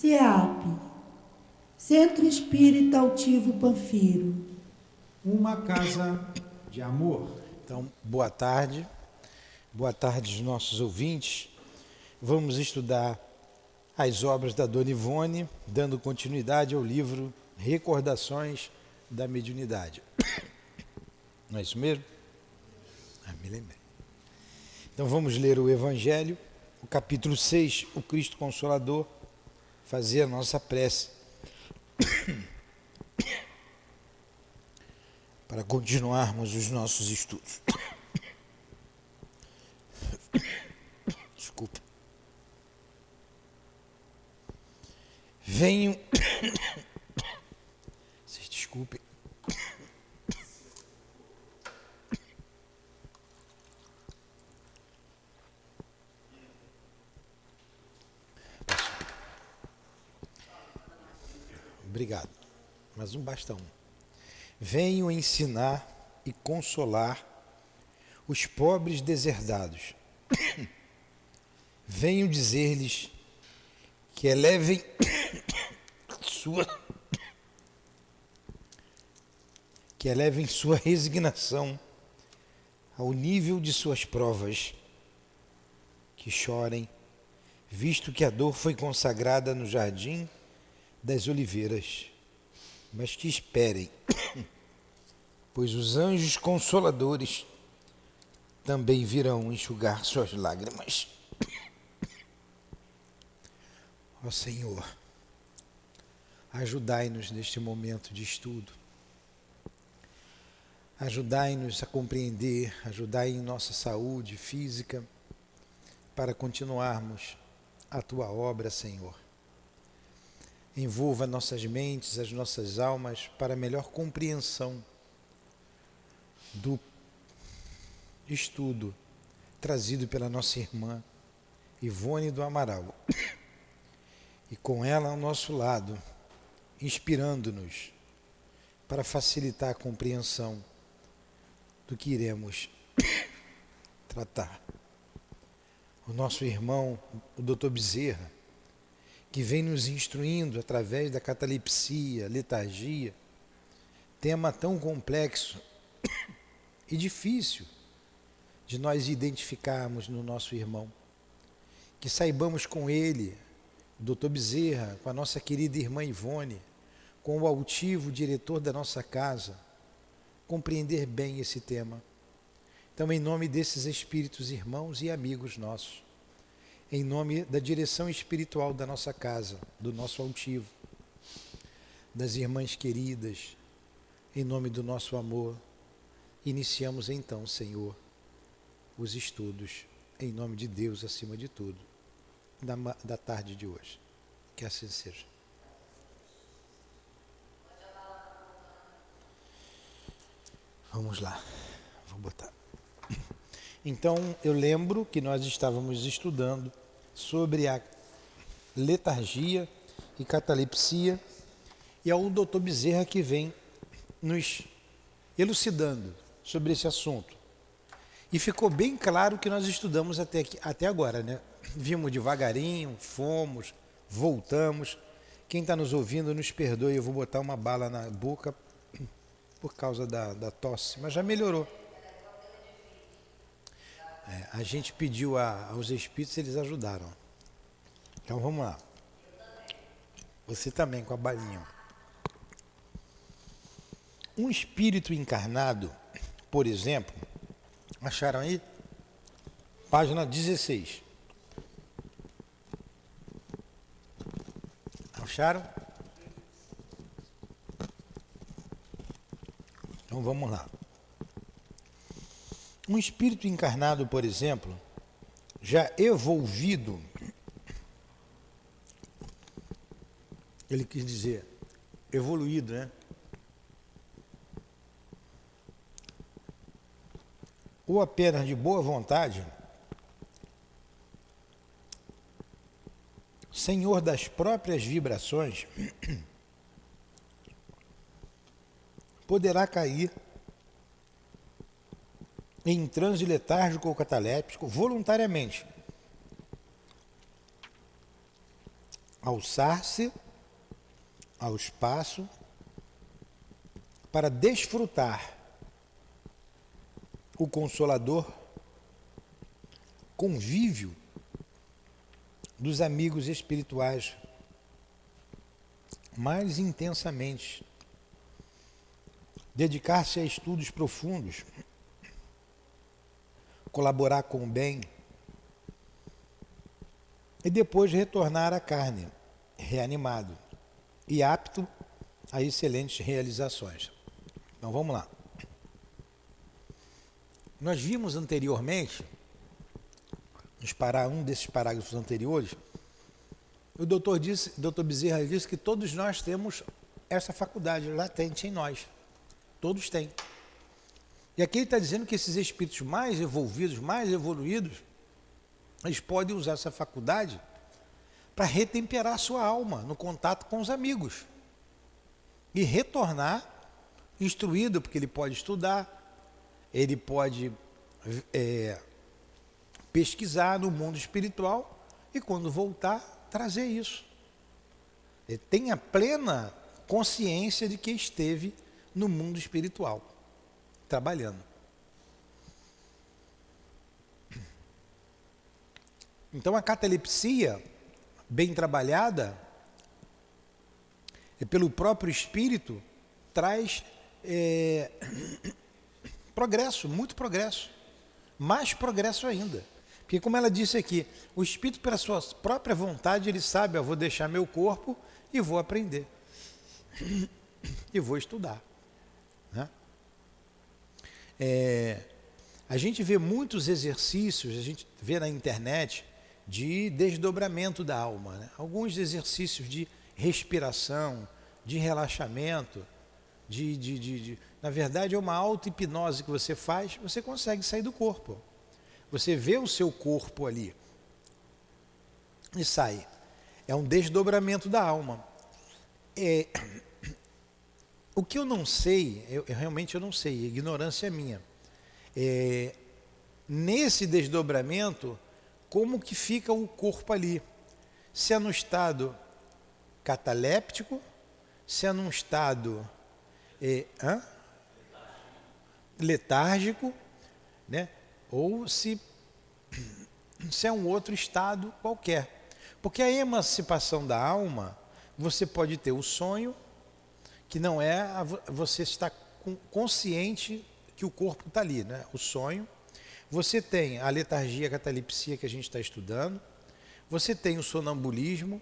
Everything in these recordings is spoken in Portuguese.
CEAP, Centro Espírita Altivo Panfiro. Uma casa de amor. Então, boa tarde aos nossos ouvintes. Vamos estudar as obras da Dona Ivone, dando continuidade ao livro Recordações da Mediunidade. Não é isso mesmo? Me lembrei. Então vamos ler o Evangelho, o capítulo 6, o Cristo Consolador, fazer a nossa prece para continuarmos os nossos estudos. Desculpa. Venho. Vocês desculpem. Obrigado. Mas um basta um. Venho ensinar e consolar os pobres deserdados. Venho dizer-lhes que elevem sua resignação ao nível de suas provas, que chorem, visto que a dor foi consagrada no jardim das oliveiras, mas que esperem, pois os anjos consoladores também virão enxugar suas lágrimas. Ó Senhor, ajudai-nos neste momento de estudo. Ajudai-nos a compreender, ajudai em nossa saúde física para continuarmos a Tua obra, Senhor. Envolva nossas mentes, as nossas almas para melhor compreensão do estudo trazido pela nossa irmã Ivone do Amaral. E com ela ao nosso lado, inspirando-nos para facilitar a compreensão do que iremos tratar. O nosso irmão, o Dr. Bezerra, que vem nos instruindo através da catalepsia, letargia, tema tão complexo e difícil de nós identificarmos no nosso irmão. Que saibamos com ele, Dr. Bezerra, com a nossa querida irmã Ivone, com o altivo diretor da nossa casa, compreender bem esse tema. Então, em nome desses espíritos irmãos e amigos nossos, em nome da direção espiritual da nossa casa, do nosso altivo, das irmãs queridas, em nome do nosso amor, iniciamos então, Senhor, os estudos, em nome de Deus acima de tudo, da tarde de hoje. Que assim seja. Vamos lá, vou botar. Então, eu lembro que nós estávamos estudando sobre a letargia e catalepsia, e é o Dr. Bezerra que vem nos elucidando sobre esse assunto. E ficou bem claro que nós estudamos até agora, né? Vimos devagarinho, fomos, voltamos. Quem está nos ouvindo, nos perdoe, eu vou botar uma bala na boca por causa da tosse, mas já melhorou. A gente pediu aos espíritos, eles ajudaram. Então vamos lá. Você também com a balinha. Um espírito encarnado, por exemplo, acharam aí? Página 16. Acharam? Então vamos lá. Um espírito encarnado, por exemplo, já evolvido, ele quis dizer evoluído, né? Ou apenas de boa vontade, senhor das próprias vibrações, poderá cair em transe letárgico ou cataléptico voluntariamente, alçar-se ao espaço para desfrutar o consolador convívio dos amigos espirituais mais intensamente, dedicar-se a estudos profundos, colaborar com o bem e depois retornar à carne, reanimado e apto a excelentes realizações. Então vamos lá. Nós vimos anteriormente, um desses parágrafos anteriores, o doutor Bezerra disse que todos nós temos essa faculdade latente em nós. Todos têm. E aqui ele está dizendo que esses espíritos mais evolvidos, mais evoluídos, eles podem usar essa faculdade para retemperar a sua alma no contato com os amigos e retornar instruído, porque ele pode estudar, ele pode pesquisar no mundo espiritual e quando voltar, trazer isso. Ele tem a plena consciência de que esteve no mundo espiritual, trabalhando. Então a catalepsia, bem trabalhada, pelo próprio espírito, traz progresso, muito progresso, mais progresso ainda. Porque como ela disse aqui, o espírito pela sua própria vontade, ele sabe, eu vou deixar meu corpo e vou aprender. E vou estudar. Né? A gente vê muitos exercícios, a gente vê na internet, de desdobramento da alma. Né? Alguns exercícios de respiração, de relaxamento, na verdade é uma auto-hipnose que você faz, você consegue sair do corpo. Você vê o seu corpo ali e sai. É um desdobramento da alma. O que eu não sei, eu realmente não sei, ignorância é minha. Nesse desdobramento, como que fica o corpo ali? Se é no estado cataléptico, se é num estado letárgico, né? Ou se é um outro estado qualquer. Porque a emancipação da alma, você pode ter o sonho, que não é você está consciente que o corpo está ali, né? O sonho. Você tem a letargia, a catalepsia que a gente está estudando, você tem o sonambulismo,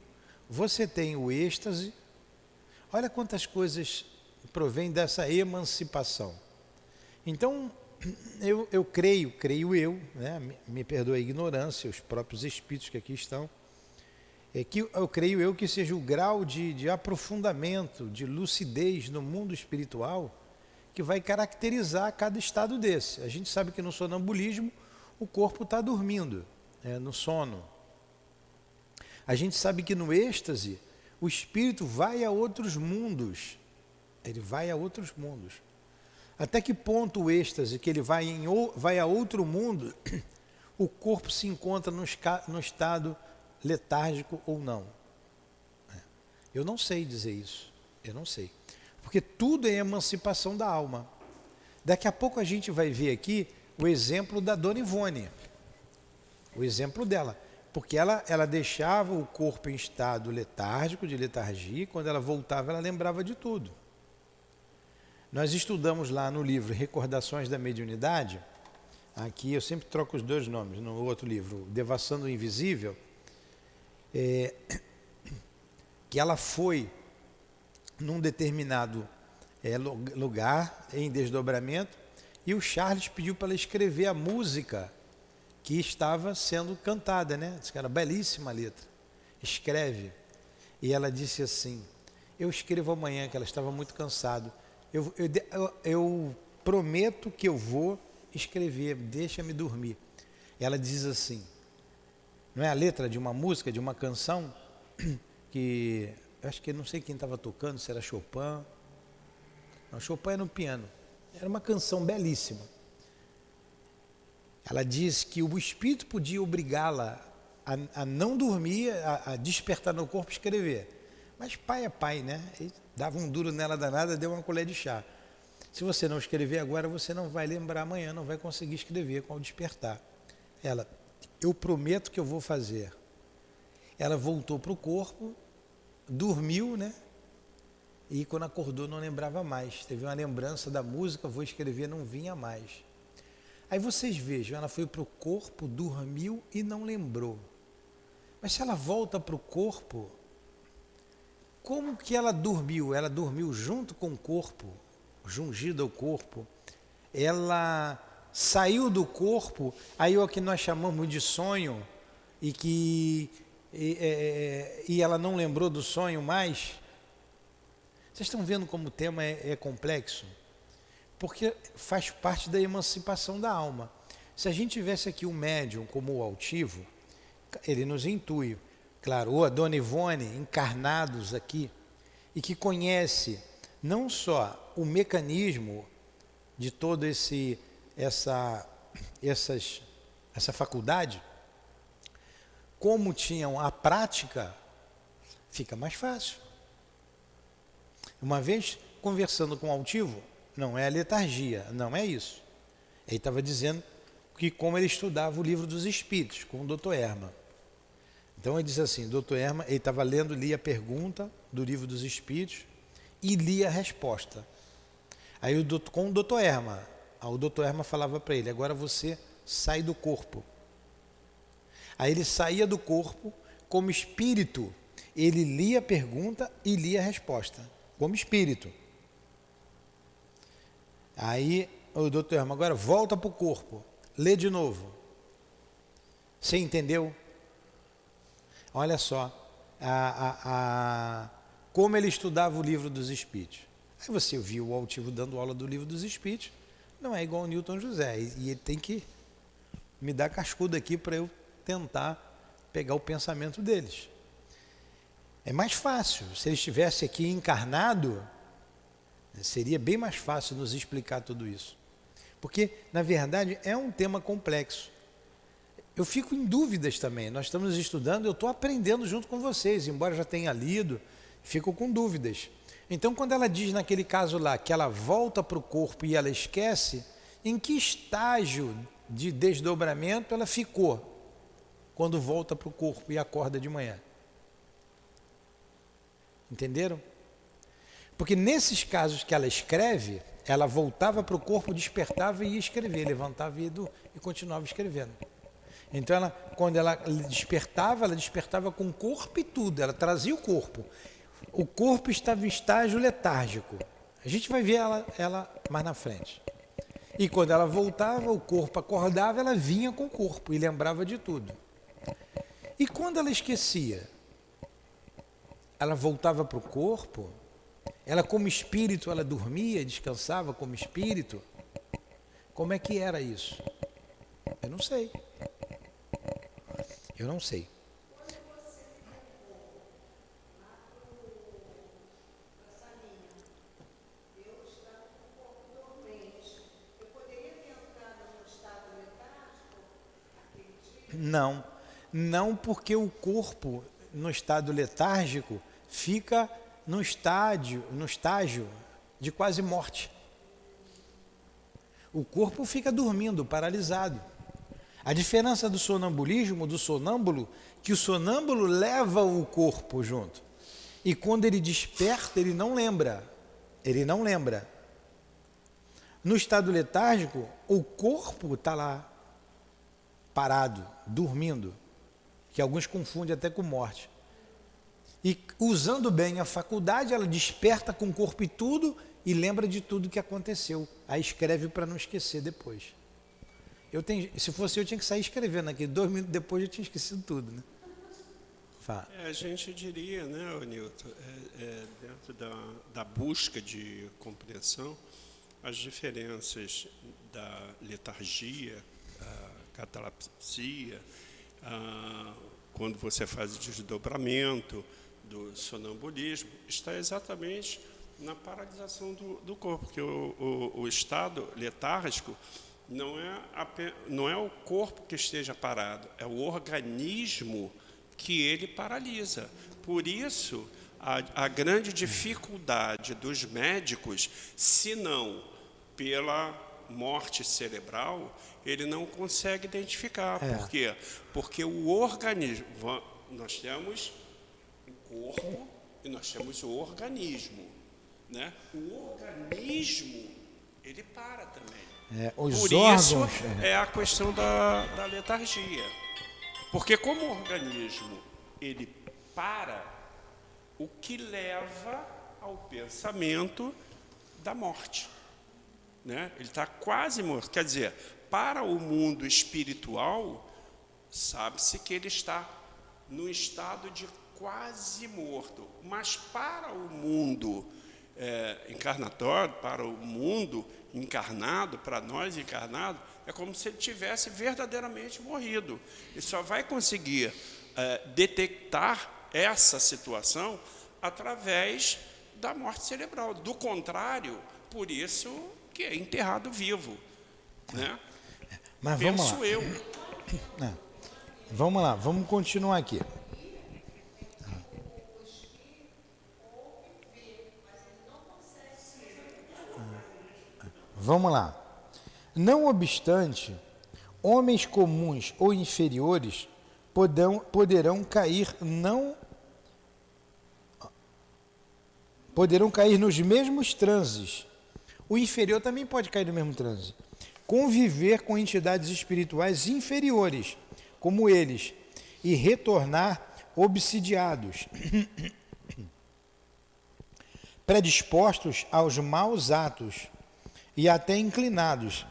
você tem o êxtase. Olha quantas coisas provém dessa emancipação. Então, eu creio né? Me perdoe a ignorância, os próprios espíritos que aqui estão, eu creio que seja o grau de aprofundamento, de lucidez no mundo espiritual que vai caracterizar cada estado desse. A gente sabe que no sonambulismo o corpo está dormindo, no sono. A gente sabe que no êxtase o espírito vai a outros mundos. Ele vai a outros mundos. Até que ponto o êxtase, que ele vai a outro mundo, o corpo se encontra no estado letárgico ou não? Eu não sei dizer isso. Eu não sei. Porque tudo é emancipação da alma. Daqui a pouco a gente vai ver aqui o exemplo da Dona Ivone. O exemplo dela. Porque ela deixava o corpo em estado letárgico, de letargia, e quando ela voltava, ela lembrava de tudo. Nós estudamos lá no livro Recordações da Mediunidade, aqui eu sempre troco os dois nomes, no outro livro, Devassando o Invisível, que ela foi num determinado lugar, em desdobramento, e o Charles pediu para ela escrever a música que estava sendo cantada, né? Diz que era belíssima a letra. Escreve. E ela disse assim, eu escrevo amanhã, que ela estava muito cansada. Eu prometo que eu vou escrever, deixa-me dormir. Ela diz assim, não é a letra de uma música, de uma canção, que eu acho que não sei quem estava tocando, se era Chopin. Não, Chopin era no piano. Era uma canção belíssima. Ela diz que o espírito podia obrigá-la a não dormir, a despertar no corpo e escrever. Mas pai é pai, né? Ele dava um duro nela danada, deu uma colher de chá. Se você não escrever agora, você não vai lembrar amanhã, não vai conseguir escrever com o despertar. Ela, eu prometo que eu vou fazer. Ela voltou para o corpo, dormiu, né? E quando acordou não lembrava mais. Teve uma lembrança da música, vou escrever, não vinha mais. Aí vocês vejam, ela foi para o corpo, dormiu e não lembrou. Mas se ela volta para o corpo, como que ela dormiu? Ela dormiu junto com o corpo, jungida ao corpo. Ela saiu do corpo, aí é o que nós chamamos de sonho, e ela não lembrou do sonho mais. Vocês estão vendo como o tema é complexo? Porque faz parte da emancipação da alma. Se a gente tivesse aqui um médium como o altivo, ele nos intui, claro, ou a Dona Ivone, encarnados aqui, e que conhece não só o mecanismo de toda essa faculdade, como tinham a prática, fica mais fácil. Uma vez, conversando com o altivo, não é a letargia, não é isso. Ele estava dizendo que como ele estudava o livro dos Espíritos, com o Dr. Herman. Então ele diz assim, Dr. Herman, ele estava lendo, lia a pergunta do livro dos Espíritos e lia a resposta. Aí com o Dr. Herman, o Dr. Herman falava para ele, agora você sai do corpo. Aí ele saía do corpo, como espírito, ele lia a pergunta e lia a resposta, como espírito. Aí o Dr. Herman, agora volta para o corpo, lê de novo. Você entendeu? Olha só, como ele estudava o livro dos Espíritos. Aí você viu o altivo dando aula do livro dos Espíritos, não é igual ao Newton José, e ele tem que me dar cascudo aqui para eu tentar pegar o pensamento deles. É mais fácil, se ele estivesse aqui encarnado, seria bem mais fácil nos explicar tudo isso. Porque, na verdade, é um tema complexo. Eu fico em dúvidas também, nós estamos estudando, eu estou aprendendo junto com vocês, embora já tenha lido, fico com dúvidas. Então, quando ela diz naquele caso lá, que ela volta para o corpo e ela esquece, em que estágio de desdobramento ela ficou, quando volta para o corpo e acorda de manhã? Entenderam? Porque nesses casos que ela escreve, ela voltava para o corpo, despertava e ia escrever, levantava e continuava escrevendo. Então, quando ela despertava com o corpo e tudo, ela trazia o corpo. O corpo estava em estágio letárgico. A gente vai ver ela mais na frente. E quando ela voltava, o corpo acordava, ela vinha com o corpo e lembrava de tudo. E quando ela esquecia, ela voltava para o corpo, ela como espírito, ela dormia, descansava como espírito. Como é que era isso? Eu não sei. Eu não sei. Não porque o corpo no estado letárgico fica no estágio de quase morte. O corpo fica dormindo, paralisado. A diferença do sonambulismo, do sonâmbulo, que o sonâmbulo leva o corpo junto. E quando ele desperta, ele não lembra. Ele não lembra. No estado letárgico, o corpo está lá, parado, dormindo, que alguns confundem até com morte. E usando bem a faculdade, ela desperta com o corpo e tudo e lembra de tudo que aconteceu. Aí escreve para não esquecer depois. Se fosse eu tinha que sair escrevendo aqui. 2 minutos depois eu tinha esquecido tudo, né? A gente diria, né, Newton, dentro da busca de compreensão, as diferenças da letargia, a catalepsia, quando você faz o desdobramento do sonambulismo, está exatamente na paralisação do corpo, porque o estado letárgico não é o corpo que esteja parado, é o organismo que ele paralisa. Por isso, a grande dificuldade dos médicos, se não pela morte cerebral, ele não consegue identificar. Por quê? Porque o organismo, nós temos o corpo e nós temos o organismo, né? O organismo, ele para também. Os Por órgãos, isso é a questão da letargia. Porque como o organismo, ele para, o que leva ao pensamento da morte, né? Ele está quase morto. Quer dizer, para o mundo espiritual, sabe-se que ele está no estado de quase morto. Mas para o mundo encarnatório, para o mundo encarnado, para nós encarnados, é como se ele tivesse verdadeiramente morrido. Ele só vai conseguir detectar essa situação através da morte cerebral. Do contrário, por isso que é enterrado vivo, né? Mas vamos Penso lá. eu. Vamos lá, vamos continuar aqui. Vamos lá. Não obstante, homens comuns ou inferiores poderão cair nos mesmos transes. O inferior também pode cair no mesmo transe. Conviver com entidades espirituais inferiores, como eles, e retornar obsidiados, predispostos aos maus atos e até inclinados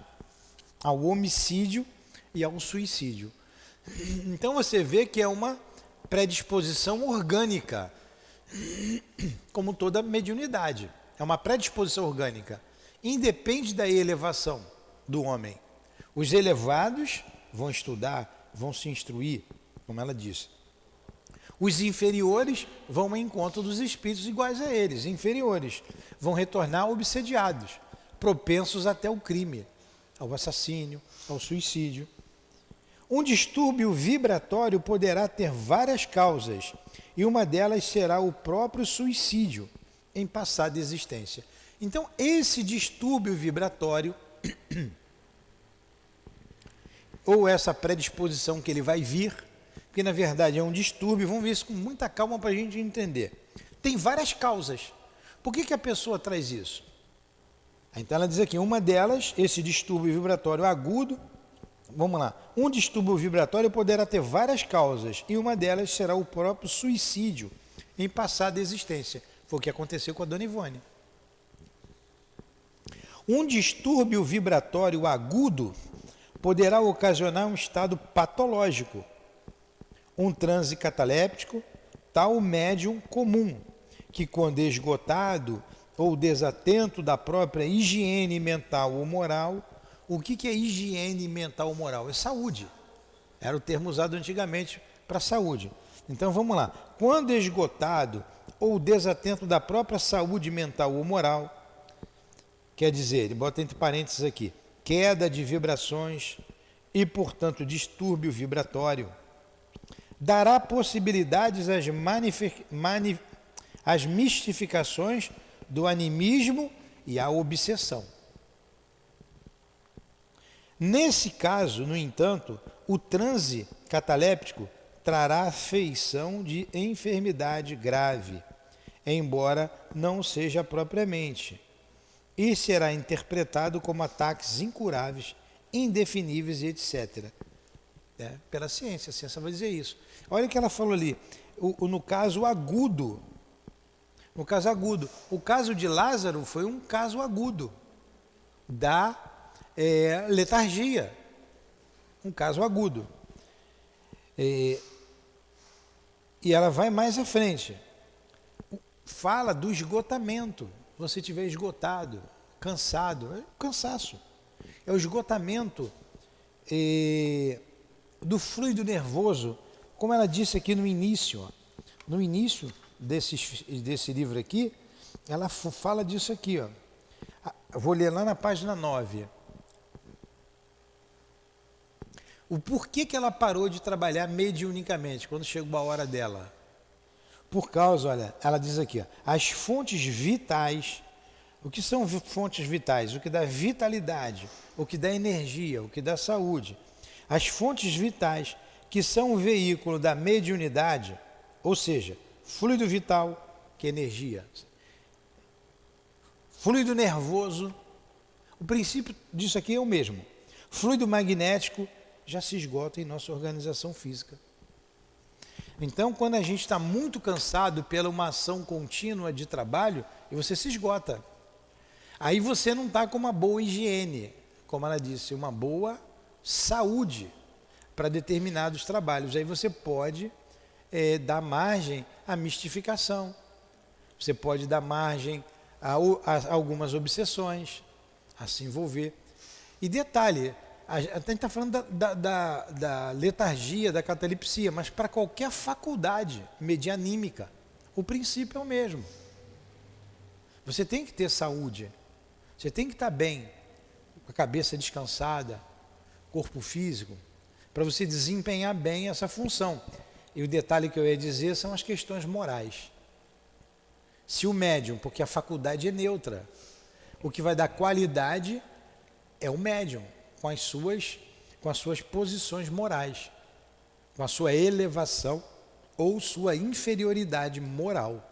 ao homicídio e ao suicídio. Então você vê que é uma predisposição orgânica, como toda mediunidade. É uma predisposição orgânica. Independe da elevação do homem. Os elevados vão estudar, vão se instruir, como ela disse. Os inferiores vão ao encontro dos espíritos iguais a eles, inferiores. Vão retornar obsediados, propensos até ao crime, ao assassínio, ao suicídio. Um distúrbio vibratório poderá ter várias causas, e uma delas será o próprio suicídio em passada existência. Então, esse distúrbio vibratório, ou essa predisposição que ele vai vir, porque na verdade é um distúrbio, vamos ver isso com muita calma para a gente entender. Tem várias causas. Por que a pessoa traz isso? Então ela diz aqui, uma delas, esse distúrbio vibratório agudo, vamos lá, um distúrbio vibratório poderá ter várias causas, e uma delas será o próprio suicídio em passada existência. Foi o que aconteceu com a Dona Ivone. Um distúrbio vibratório agudo poderá ocasionar um estado patológico, um transe cataléptico, tal médium comum, que quando esgotado ou desatento da própria higiene mental ou moral. O que é higiene mental ou moral? É saúde. Era o termo usado antigamente para saúde. Então vamos lá. Quando esgotado ou desatento da própria saúde mental ou moral, quer dizer, ele bota entre parênteses aqui, queda de vibrações e, portanto, distúrbio vibratório, dará possibilidades às mistificações do animismo e à obsessão. Nesse caso, no entanto, o transe cataléptico trará feição de enfermidade grave, embora não seja propriamente, e será interpretado como ataques incuráveis, indefiníveis e etc. Pela ciência, a ciência vai dizer isso. Olha o que ela falou ali, no caso agudo. No caso agudo. O caso de Lázaro foi um caso agudo da letargia, um caso agudo. E ela vai mais à frente. Fala do esgotamento. Você estiver esgotado, cansado, é cansaço. É o esgotamento do fluido nervoso, como ela disse aqui no início. No início desse livro aqui, ela fala disso aqui. Eu vou ler lá na página 9. O porquê que ela parou de trabalhar mediunicamente quando chegou a hora dela? Por causa, olha, ela diz aqui, ó, as fontes vitais. O que são fontes vitais? O que dá vitalidade, o que dá energia, o que dá saúde. As fontes vitais, que são o veículo da mediunidade, ou seja, fluido vital, que é energia, fluido nervoso, o princípio disso aqui é o mesmo. Fluido magnético já se esgota em nossa organização física. Então, quando a gente está muito cansado pela uma ação contínua de trabalho, e você se esgota. Aí você não está com uma boa higiene, como ela disse, uma boa saúde para determinados trabalhos. Aí você pode dar margem à mistificação, você pode dar margem a algumas obsessões, a se envolver. E detalhe, a gente está falando da letargia, da catalepsia, mas para qualquer faculdade medianímica, o princípio é o mesmo. Você tem que ter saúde, você tem que estar bem, com a cabeça descansada, corpo físico, para você desempenhar bem essa função. E o detalhe que eu ia dizer são as questões morais. Se o médium, porque a faculdade é neutra, o que vai dar qualidade é o médium, com as suas posições morais, com a sua elevação ou sua inferioridade moral,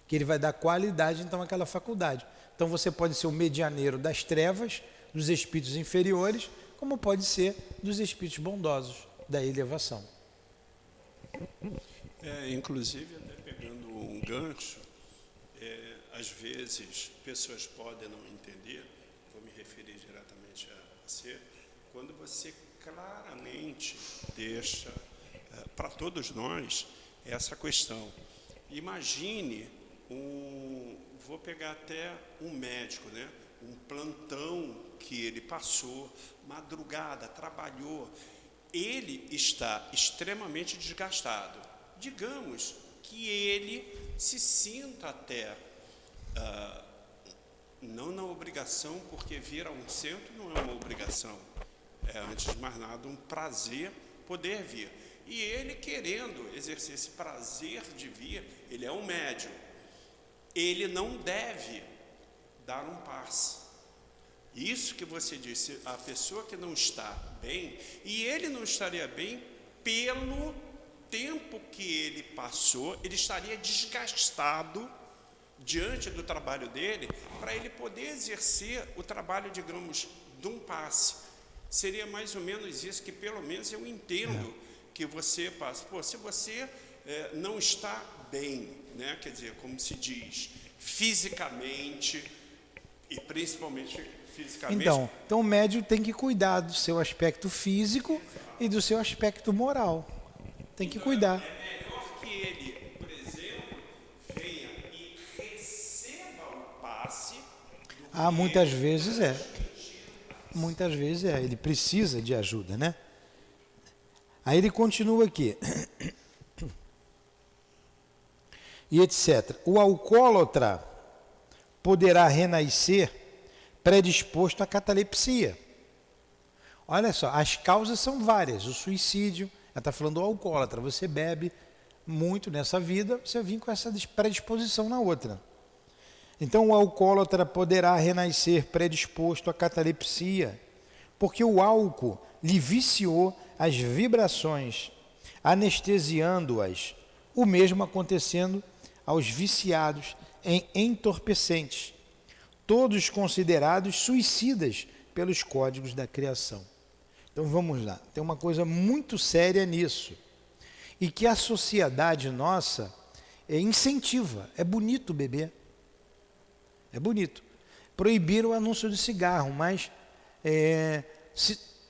que ele vai dar qualidade então àquela faculdade. Então você pode ser o medianeiro das trevas, dos espíritos inferiores, como pode ser dos espíritos bondosos, da elevação. Inclusive, até pegando um gancho, às vezes pessoas podem não entender, vou me referir diretamente a você, quando você claramente deixa para todos nós essa questão. Imagine vou pegar até um médico, né? Um plantão que ele passou, madrugada, trabalhou, ele está extremamente desgastado. Digamos que ele se sinta até, não na obrigação, porque vir a um centro não é uma obrigação, é antes de mais nada um prazer poder vir. E ele querendo exercer esse prazer de vir, ele é um médium, ele não deve dar um passe. Isso que você disse, a pessoa que não está bem, e ele não estaria bem pelo tempo que ele passou, ele estaria desgastado diante do trabalho dele, para ele poder exercer o trabalho, digamos, de um passe. Seria mais ou menos isso que, pelo menos, eu entendo que você passa. Pô, se você não está bem, né, quer dizer, como se diz, fisicamente, e principalmente fisicamente... Então o médium tem que cuidar do seu aspecto físico e do seu aspecto moral. Tem que cuidar. É melhor que ele, por exemplo, venha e receba o passe. Muitas vezes é. Muitas vezes é. Ele precisa de ajuda, né? Aí ele continua aqui. E etc. O alcoólatra poderá renascer predisposto à catalepsia. Olha só, as causas são várias. O suicídio, ela está falando do alcoólatra, você bebe muito nessa vida, você vem com essa predisposição na outra. Então o alcoólatra poderá renascer predisposto à catalepsia, porque o álcool lhe viciou as vibrações, anestesiando-as, o mesmo acontecendo aos viciados em entorpecentes, todos considerados suicidas pelos códigos da criação. Então vamos lá, tem uma coisa muito séria nisso, e que a sociedade nossa incentiva. É bonito beber, é bonito. Proibiram o anúncio de cigarro, mas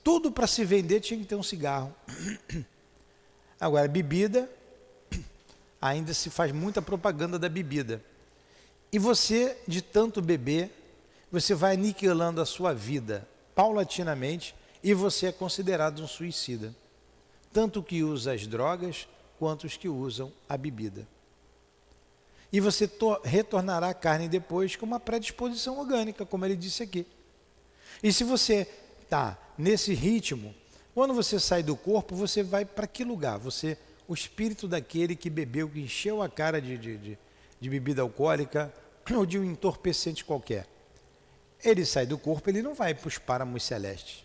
tudo para se vender tinha que ter um cigarro. Agora, bebida, ainda se faz muita propaganda da bebida. E você, de tanto beber, você vai aniquilando a sua vida paulatinamente e você é considerado um suicida. Tanto que usa as drogas, quanto os que usam a bebida. E você retornará à carne depois com uma predisposição orgânica, como ele disse aqui. E se você está nesse ritmo, Quando você sai do corpo, você vai para que lugar? O espírito daquele que bebeu, que encheu a cara de bebida alcoólica ou de um entorpecente qualquer. Ele sai do corpo, ele não vai para os páramos celestes.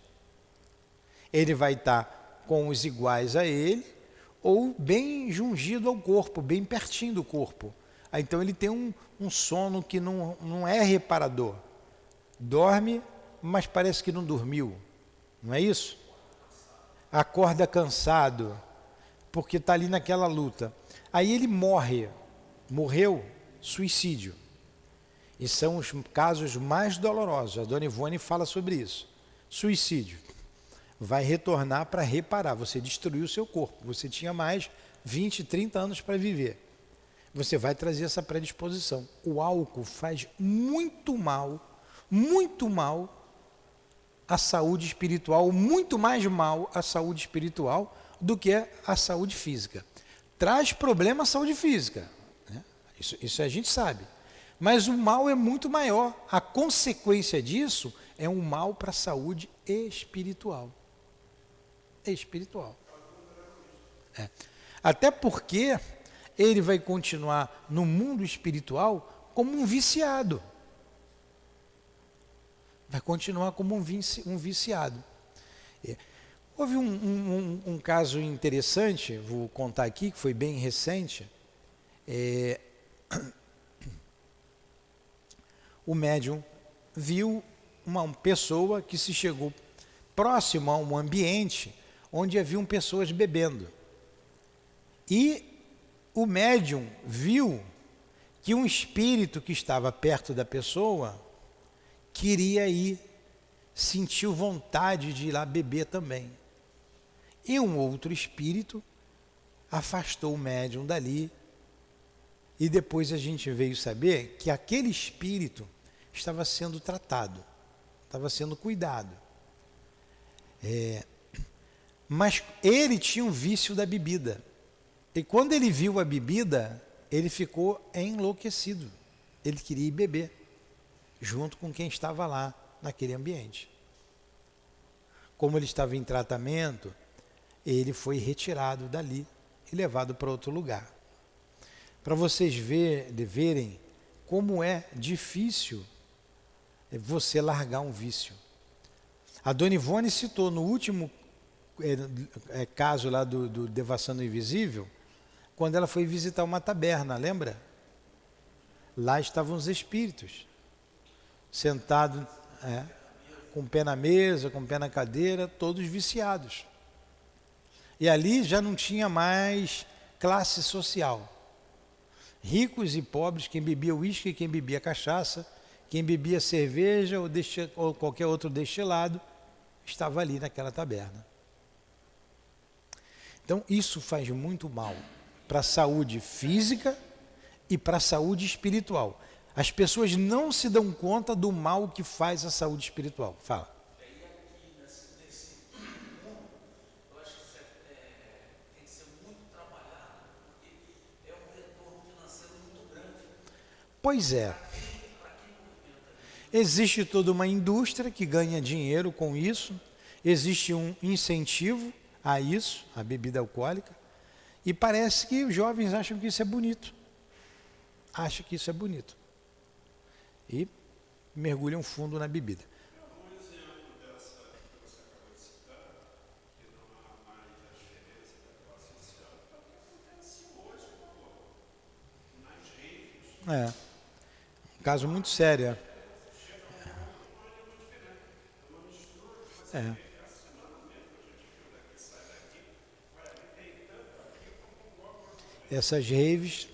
Ele vai estar com os iguais a ele, ou bem jungido ao corpo, bem pertinho do corpo. Então ele tem um sono que não é reparador. Dorme, mas parece que não dormiu. Não é isso? Acorda cansado, porque está ali naquela luta. Aí ele morreu, suicídio. E são os casos mais dolorosos. A dona Ivone fala sobre isso. Suicídio. Vai retornar para reparar. Você destruiu o seu corpo. Você tinha mais 20, 30 anos para viver. Você vai trazer essa predisposição. O álcool faz muito mal à saúde espiritual, muito mais mal à saúde espiritual do que a saúde física. Traz problema à saúde física, né? Isso a gente sabe. Mas o mal é muito maior. A consequência disso é um mal para a saúde espiritual. Até porque ele vai continuar no mundo espiritual como um viciado. Vai continuar como um viciado. Houve um caso interessante, vou contar aqui, que foi bem recente. O médium viu uma pessoa que se chegou próximo a um ambiente onde haviam pessoas bebendo. E o médium viu que um espírito que estava perto da pessoa queria ir, sentiu vontade de ir lá beber também. E um outro espírito afastou o médium dali. E depois a gente veio saber que aquele espírito estava sendo tratado, estava sendo cuidado. Mas ele tinha um vício da bebida. E quando ele viu a bebida, ele ficou enlouquecido. Ele queria ir beber, junto com quem estava lá, naquele ambiente. Como ele estava em tratamento, ele foi retirado dali e levado para outro lugar. Para vocês verem como é difícil você largar um vício. A dona Ivone citou no último caso lá do Devassando o Invisível, quando ela foi visitar uma taberna, lembra? Lá estavam os espíritos, sentados, com o pé na mesa, com o pé na cadeira, todos viciados. E ali já não tinha mais classe social. Ricos e pobres, quem bebia uísque, quem bebia cachaça, quem bebia cerveja ou qualquer outro destilado, estava ali naquela taberna. Então isso faz muito mal para a saúde física e para a saúde espiritual. As pessoas não se dão conta do mal que faz a saúde espiritual. Fala. Pois é. Existe toda uma indústria que ganha dinheiro com isso, existe um incentivo a isso, a bebida alcoólica, e parece que os jovens acham que isso é bonito. Acham que isso é bonito. E mergulham fundo na bebida. Um caso muito sério. Essas raves.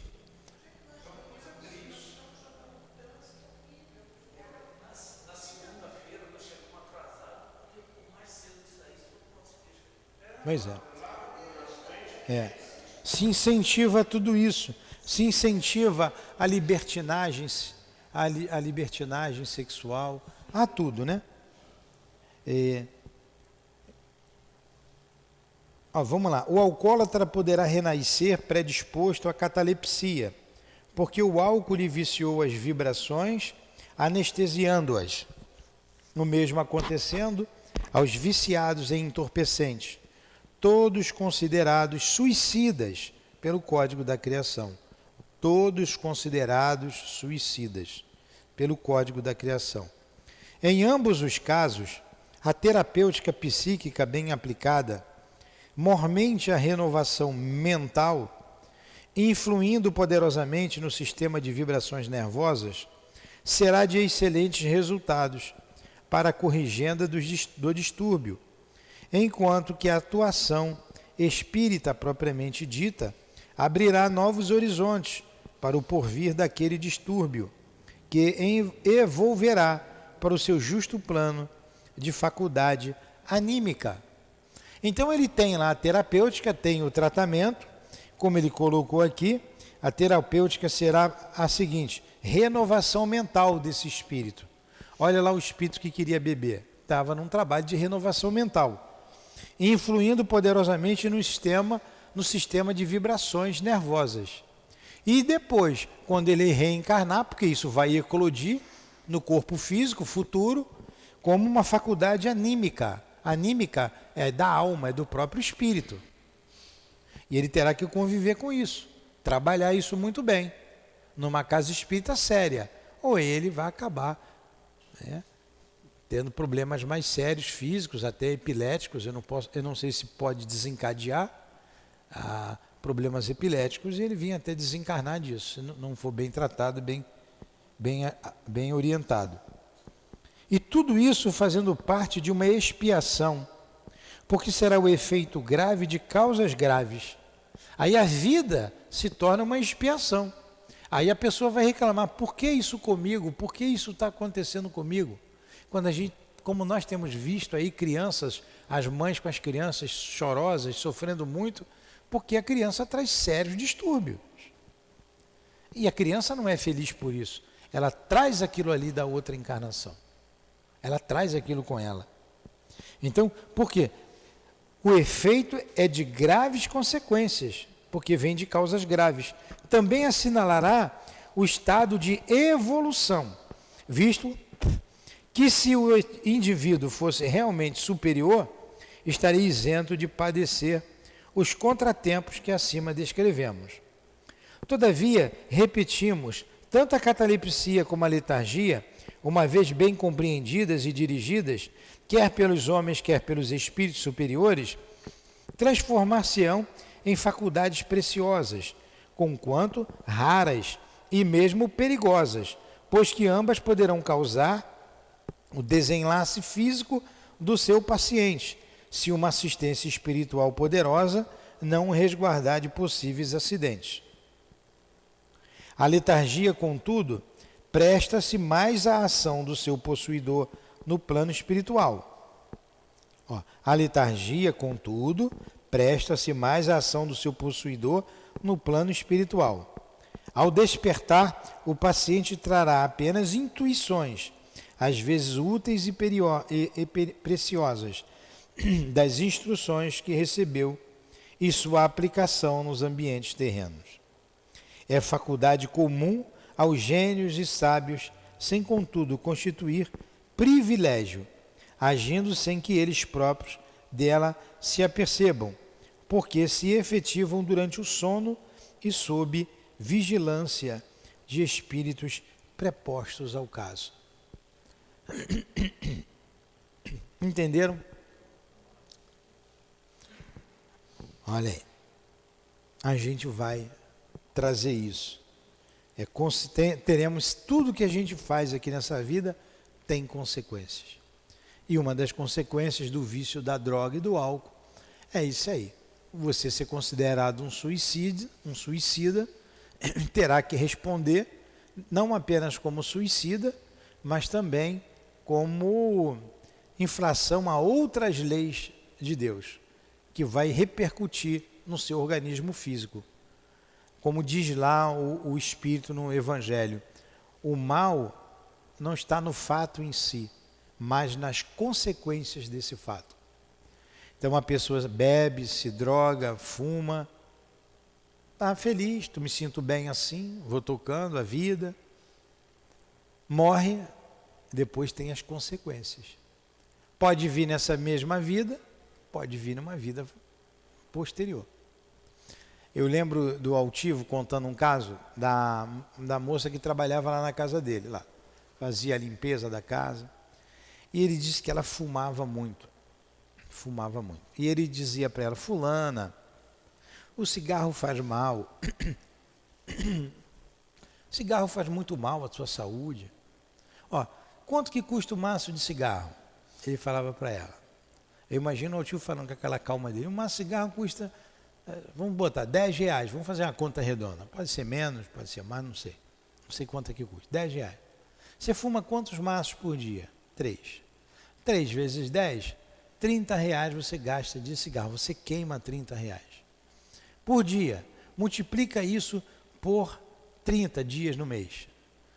Pois é. Se incentiva tudo isso. Se incentiva a libertinagem, a libertinagem sexual, a tudo, né? Vamos lá. O alcoólatra poderá renascer predisposto à catalepsia, porque o álcool lhe viciou as vibrações, anestesiando-as. O mesmo acontecendo aos viciados em entorpecentes, todos considerados suicidas pelo Código da Criação. Todos considerados suicidas pelo Código da Criação. Em ambos os casos, a terapêutica psíquica bem aplicada, mormente a renovação mental, influindo poderosamente no sistema de vibrações nervosas, será de excelentes resultados para a corrigenda do distúrbio, enquanto que a atuação espírita propriamente dita abrirá novos horizontes para o porvir daquele distúrbio, que evolverá para o seu justo plano de faculdade anímica. Então ele tem lá a terapêutica, tem o tratamento, como ele colocou aqui, a terapêutica será a seguinte: renovação mental desse espírito. Olha lá o espírito que queria beber, estava num trabalho de renovação mental, influindo poderosamente no sistema de vibrações nervosas. E depois, quando ele reencarnar, porque isso vai eclodir no corpo físico futuro, como uma faculdade anímica. Anímica é da alma, é do próprio espírito. E ele terá que conviver com isso, trabalhar isso muito bem, numa casa espírita séria. Ou ele vai acabar tendo problemas mais sérios, físicos, até epiléticos. Eu não sei se pode desencadear problemas epiléticos, e ele vinha até desencarnar disso, se não for bem tratado, bem orientado. E tudo isso fazendo parte de uma expiação, porque será o efeito grave de causas graves. Aí a vida se torna uma expiação. Aí a pessoa vai reclamar: por que isso comigo? Por que isso está acontecendo comigo? Como nós temos visto aí crianças, as mães com as crianças chorosas, sofrendo muito, porque a criança traz sérios distúrbios. E a criança não é feliz por isso. Ela traz aquilo ali da outra encarnação. Ela traz aquilo com ela. Então, por quê? O efeito é de graves consequências, porque vem de causas graves. Também assinalará o estado de evolução, visto que se o indivíduo fosse realmente superior, estaria isento de padecer os contratempos que acima descrevemos. Todavia, repetimos, tanto a catalepsia como a letargia, uma vez bem compreendidas e dirigidas, quer pelos homens, quer pelos espíritos superiores, transformar-se-ão em faculdades preciosas, conquanto raras e mesmo perigosas, pois que ambas poderão causar o desenlace físico do seu paciente, se uma assistência espiritual poderosa não o resguardar de possíveis acidentes. A letargia, contudo, presta-se mais à ação do seu possuidor no plano espiritual. A letargia, contudo, presta-se mais à ação do seu possuidor no plano espiritual. Ao despertar, o paciente trará apenas intuições, às vezes úteis e preciosas, das instruções que recebeu e sua aplicação nos ambientes terrenos. É faculdade comum aos gênios e sábios, sem contudo constituir privilégio, agindo sem que eles próprios dela se apercebam, porque se efetivam durante o sono e sob vigilância de espíritos prepostos ao caso. Entenderam? Olha aí, a gente vai trazer isso. Teremos tudo que a gente faz aqui nessa vida tem consequências. E uma das consequências do vício da droga e do álcool é isso aí. Você ser considerado um suicida, terá que responder não apenas como suicida, mas também como infração a outras leis de Deus, que vai repercutir no seu organismo físico. Como diz lá o Espírito no Evangelho, o mal não está no fato em si, mas nas consequências desse fato. Então a pessoa bebe, se droga, fuma, está feliz, me sinto bem assim, vou tocando a vida, morre, depois tem as consequências. Pode vir nessa mesma vida, pode vir numa vida posterior. Eu lembro do Altivo contando um caso da moça que trabalhava lá na casa dele, lá, fazia a limpeza da casa, e ele disse que ela fumava muito. E ele dizia para ela: fulana, o cigarro faz mal, o cigarro faz muito mal à sua saúde. Ó, quanto que custa o maço de cigarro? Ele falava para ela. Eu imagino o tio falando com aquela calma dele: um maço de cigarro custa, vamos botar, R$10, vamos fazer uma conta redonda. Pode ser menos, pode ser mais, não sei. Não sei quanto é que custa, R$10. Você fuma quantos maços por dia? 3. 3 vezes 10, R$30 você gasta de cigarro, você queima R$30 por dia. Multiplica isso por 30 dias no mês.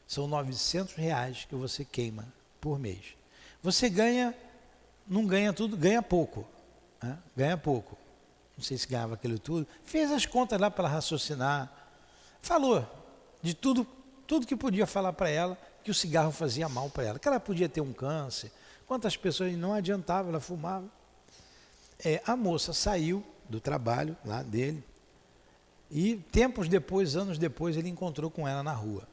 São R$900 que você queima por mês. Você ganha, não ganha tudo, ganha pouco. Né? Ganha pouco. Não sei se ganhava aquilo tudo. Fez as contas lá para ela raciocinar. Falou de tudo que podia falar para ela, que o cigarro fazia mal para ela. Que ela podia ter um câncer. Quantas pessoas não adiantava, ela fumava. A moça saiu do trabalho lá dele. E tempos depois, anos depois, ele encontrou com ela na rua.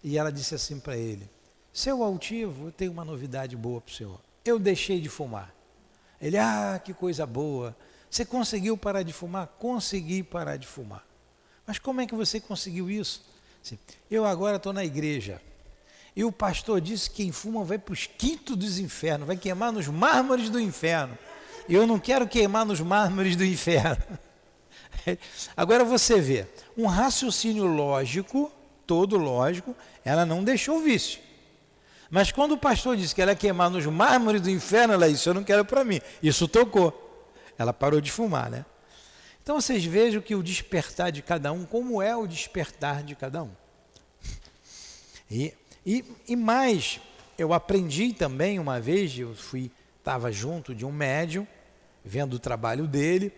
E ela disse assim para ele: seu Altivo, eu tenho uma novidade boa para o senhor. Eu deixei de fumar. Ele: que coisa boa. Você conseguiu parar de fumar? Consegui parar de fumar. Mas como é que você conseguiu isso? Eu agora estou na igreja. E o pastor disse que quem fuma vai para os quintos dos infernos, vai queimar nos mármores do inferno. E eu não quero queimar nos mármores do inferno. Agora você vê, um raciocínio lógico, todo lógico, ela não deixou o vício. Mas quando o pastor disse que ela ia queimar nos mármores do inferno, ela disse: eu não quero para mim. Isso tocou. Ela parou de fumar, né? Então vocês vejam que o despertar de cada um, como é o despertar de cada um. E mais, eu aprendi também uma vez, estava junto de um médium, vendo o trabalho dele,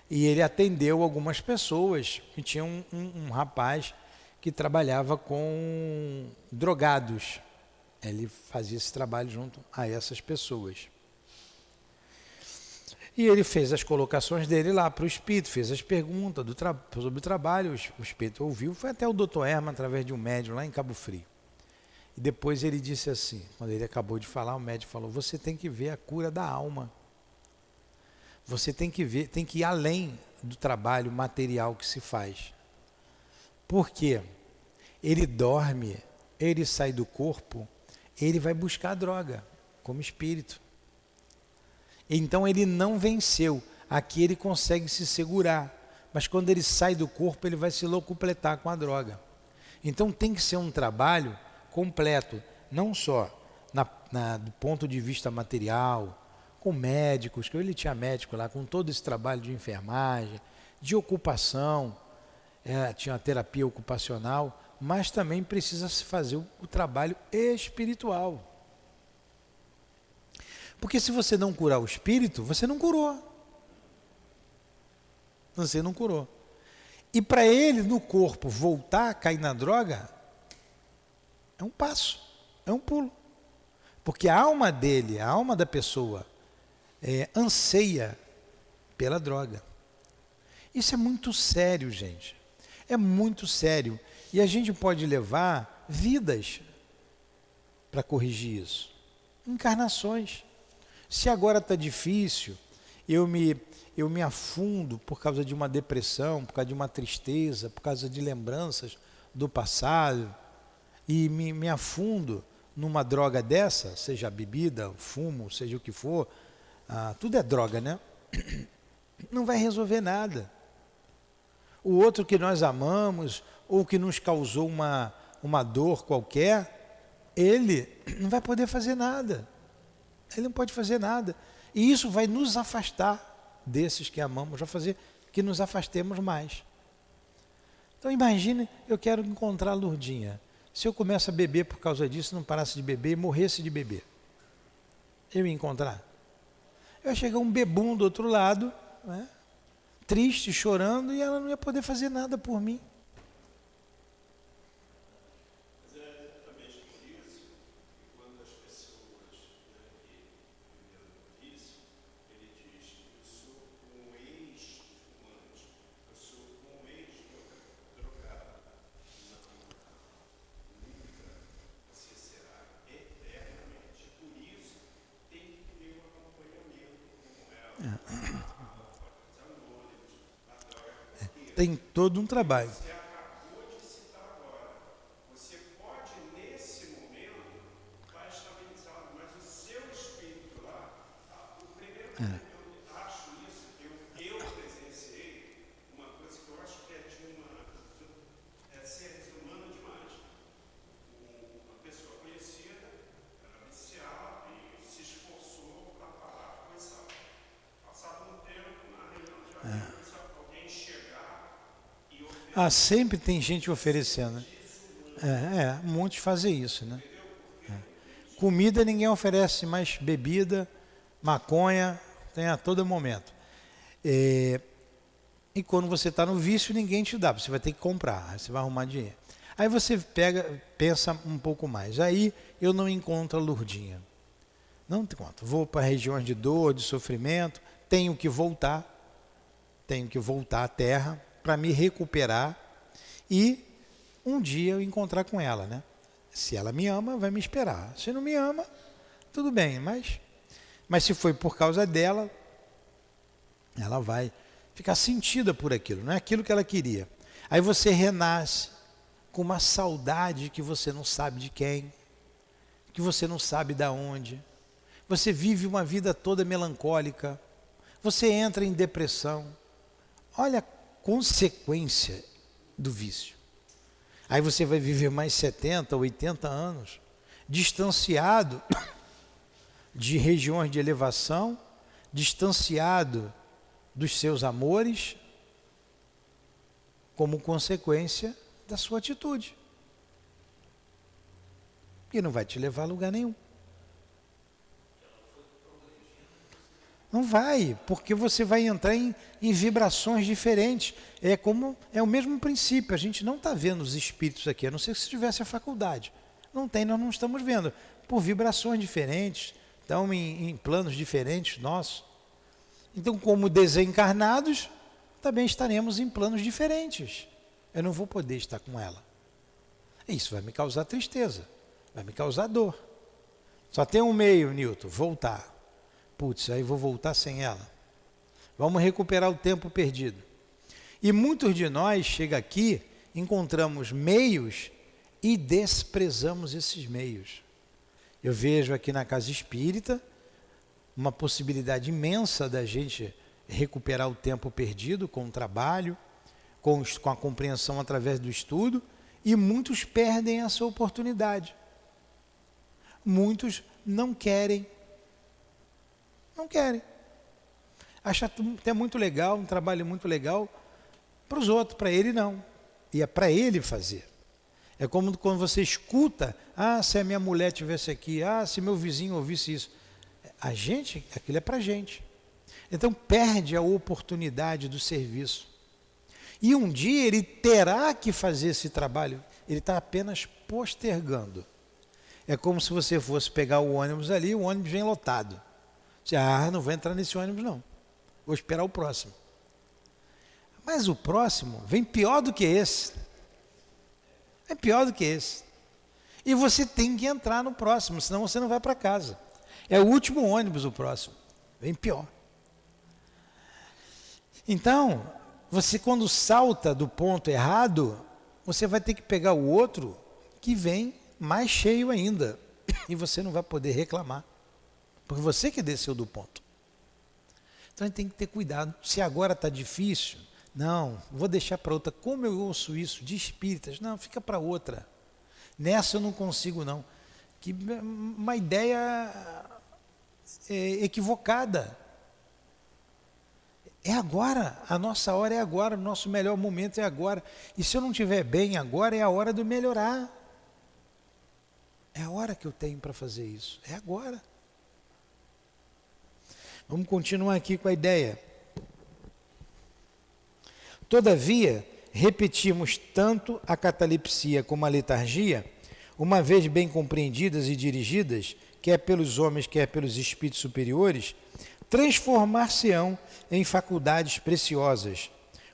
e ele atendeu algumas pessoas, e tinha um rapaz que trabalhava com drogados. Ele fazia esse trabalho junto a essas pessoas. E ele fez as colocações dele lá para o espírito, fez as perguntas sobre o trabalho, o espírito ouviu, foi até o Dr. Herman, através de um médium lá em Cabo Frio. E depois ele disse assim, quando ele acabou de falar, o médium falou: você tem que ver a cura da alma. Você tem que ver, tem que ir além do trabalho material que se faz. Por quê? Ele dorme, ele sai do corpo, ele vai buscar a droga, como espírito. Então ele não venceu, aqui ele consegue se segurar, mas quando ele sai do corpo ele vai se locupletar com a droga. Então tem que ser um trabalho completo, não só do ponto de vista material, com médicos, que ele tinha médico lá, com todo esse trabalho de enfermagem, de ocupação, tinha a terapia ocupacional, mas também precisa se fazer o trabalho espiritual. Porque se você não curar o espírito, você não curou. Você não curou. E para ele, no corpo, voltar a cair na droga, é um passo, é um pulo. Porque a alma dele, a alma da pessoa, anseia pela droga. Isso é muito sério, gente. É muito sério. E a gente pode levar vidas para corrigir isso. Encarnações. Se agora está difícil, eu me afundo por causa de uma depressão, por causa de uma tristeza, por causa de lembranças do passado, e me afundo numa droga dessa, seja bebida, fumo, seja o que for, tudo é droga, né? Não vai resolver nada. O outro que nós amamos, ou que nos causou uma dor qualquer, ele não vai poder fazer nada. Ele não pode fazer nada. E isso vai nos afastar desses que amamos, vai fazer que nos afastemos mais. Então imagine, eu quero encontrar a Lourdinha. Se eu começo a beber por causa disso, não parasse de beber e morresse de beber, eu ia encontrar? Eu ia chegar um bebum do outro lado, né, triste, chorando, e ela não ia poder fazer nada por mim. Mas é exatamente por isso que quando as pessoas que tem todo um trabalho. Você acabou de citar agora. Você pode, nesse momento, estar estabilizado, mas o seu espírito lá, o primeiro momento, eu acho isso, eu presenciei uma coisa que eu acho que é ser desumano demais. Uma pessoa conhecida, era viciada e se esforçou para parar com essa. Passava um tempo na reunião de amigos, alguém chegar e oferecer. Sempre tem gente oferecendo. Muitos fazem isso, né? Comida ninguém oferece, mas bebida, maconha, tem a todo momento. E quando você está no vício, ninguém te dá, você vai ter que comprar, aí você vai arrumar dinheiro. Aí você pensa um pouco mais. Aí eu não encontro a Lourdinha. Não encontro. Vou para regiões de dor, de sofrimento, tenho que voltar à Terra para me recuperar e um dia eu encontrar com ela, né? Se ela me ama, vai me esperar. Se não me ama, tudo bem, mas se foi por causa dela, ela vai ficar sentida por aquilo, não é aquilo que ela queria. Aí você renasce com uma saudade que você não sabe de quem, que você não sabe de onde. Você vive uma vida toda melancólica, você entra em depressão. Olha a consequência do vício. Aí você vai viver mais 70, 80 anos, distanciado de regiões de elevação, distanciado dos seus amores, como consequência da sua atitude. E não vai te levar a lugar nenhum. Não vai, porque você vai entrar em vibrações diferentes. É o mesmo princípio, a gente não está vendo os espíritos aqui, a não ser que se tivesse a faculdade. Não tem, nós não estamos vendo. Por vibrações diferentes, estão em planos diferentes nossos. Então, como desencarnados, também estaremos em planos diferentes. Eu não vou poder estar com ela. Isso vai me causar tristeza, vai me causar dor. Só tem um meio, Newton, voltar. Putz, aí vou voltar sem ela. Vamos recuperar o tempo perdido. E muitos de nós chega aqui, encontramos meios e desprezamos esses meios. Eu vejo aqui na Casa Espírita uma possibilidade imensa da gente recuperar o tempo perdido com o trabalho, com a compreensão através do estudo, e muitos perdem essa oportunidade. Muitos não querem. Não querem. Acha até muito legal, um trabalho muito legal para os outros, para ele não. E é para ele fazer. É como quando você escuta, se a minha mulher estivesse aqui, se meu vizinho ouvisse isso. Aquilo é para a gente. Então perde a oportunidade do serviço. E um dia ele terá que fazer esse trabalho, ele está apenas postergando. É como se você fosse pegar o ônibus ali, o ônibus vem lotado. Você, não vou entrar nesse ônibus não, vou esperar o próximo. Mas o próximo vem pior do que esse. É pior do que esse. E você tem que entrar no próximo, senão você não vai para casa. É o último ônibus o próximo, vem pior. Então, você quando salta do ponto errado, você vai ter que pegar o outro que vem mais cheio ainda. E você não vai poder reclamar. Porque você que desceu do ponto. Então a gente tem que ter cuidado. Se agora está difícil, não, vou deixar para outra. Como eu ouço isso de espíritas? Não, fica para outra. Nessa eu não consigo não. Que uma ideia equivocada. É agora, a nossa hora é agora, o nosso melhor momento é agora. E se eu não estiver bem agora, é a hora de melhorar. É a hora que eu tenho para fazer isso. É agora. Vamos continuar aqui com a ideia. Todavia, repetimos tanto a catalepsia como a letargia, uma vez bem compreendidas e dirigidas, quer pelos homens, quer pelos espíritos superiores, transformar-se-ão em faculdades preciosas,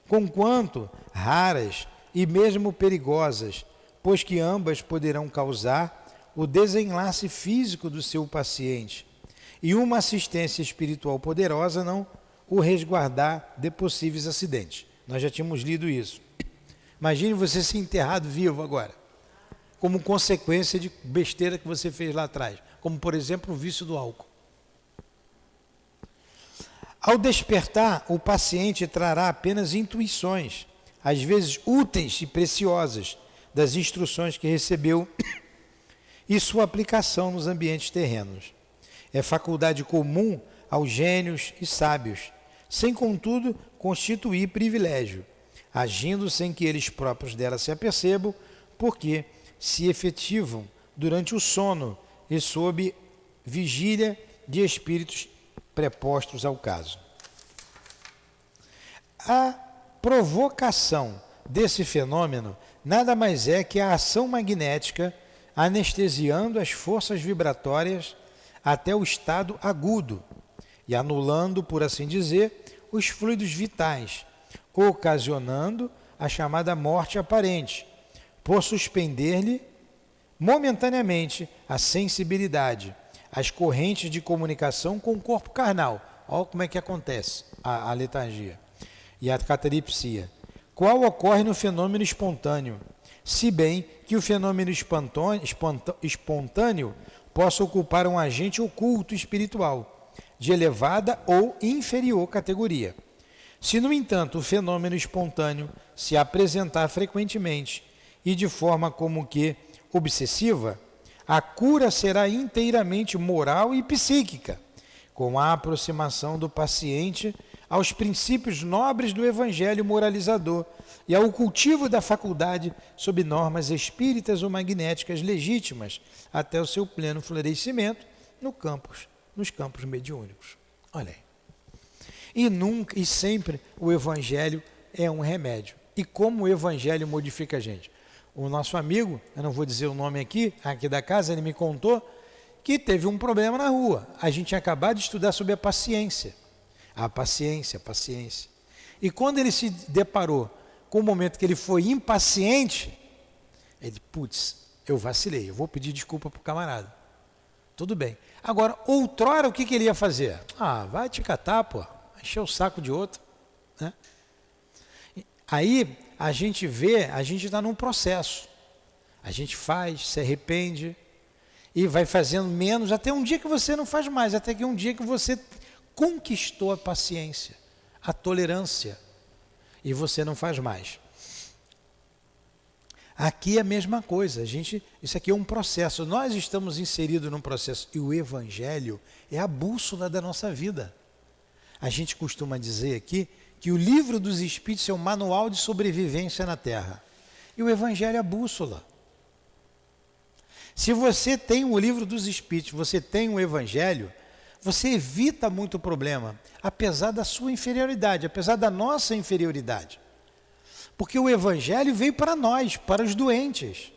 conquanto raras e mesmo perigosas, pois que ambas poderão causar o desenlace físico do seu paciente, e uma assistência espiritual poderosa não o resguardar de possíveis acidentes. Nós já tínhamos lido isso. Imagine você ser enterrado vivo agora, como consequência de besteira que você fez lá atrás, como por exemplo o vício do álcool. Ao despertar, o paciente trará apenas intuições, às vezes úteis e preciosas, das instruções que recebeu e sua aplicação nos ambientes terrenos. É faculdade comum aos gênios e sábios, sem contudo constituir privilégio, agindo sem que eles próprios dela se apercebam, porque se efetivam durante o sono e sob vigília de espíritos prepostos ao caso. A provocação desse fenômeno nada mais é que a ação magnética anestesiando as forças vibratórias até o estado agudo e anulando, por assim dizer, os fluidos vitais, ocasionando a chamada morte aparente, por suspender-lhe momentaneamente a sensibilidade, as correntes de comunicação com o corpo carnal. Olha como é que acontece a letargia e a catalepsia, qual ocorre no fenômeno espontâneo, se bem que o fenômeno espontâneo possa ocupar um agente oculto espiritual, de elevada ou inferior categoria. Se, no entanto, o fenômeno espontâneo se apresentar frequentemente e de forma como que obsessiva, a cura será inteiramente moral e psíquica, com a aproximação do paciente aos princípios nobres do evangelho moralizador e ao cultivo da faculdade sob normas espíritas ou magnéticas legítimas até o seu pleno florescimento nos campos mediúnicos. Olha aí. E nunca e sempre o evangelho é um remédio. E como o evangelho modifica a gente? O nosso amigo, eu não vou dizer o nome aqui da casa, ele me contou que teve um problema na rua. A gente tinha acabado de estudar sobre a paciência. A paciência. E quando ele se deparou com o momento que ele foi impaciente, ele, eu vacilei, eu vou pedir desculpa para o camarada. Tudo bem. Agora, outrora, o que ele ia fazer? Vai te catar, pô, encher o saco de outro. Né? Aí, a gente está num processo. A gente faz, se arrepende e vai fazendo menos, até um dia que você não faz mais, até que um dia que você conquistou a paciência, a tolerância, e você não faz mais. Aqui é a mesma coisa, isso aqui é um processo, nós estamos inseridos num processo, e o Evangelho é a bússola da nossa vida. A gente costuma dizer aqui que o livro dos Espíritos é um manual de sobrevivência na Terra, e o Evangelho é a bússola. Se você tem o livro dos Espíritos, você tem o Evangelho, você evita muito problema, apesar da sua inferioridade, apesar da nossa inferioridade. Porque o Evangelho veio para nós, para os doentes.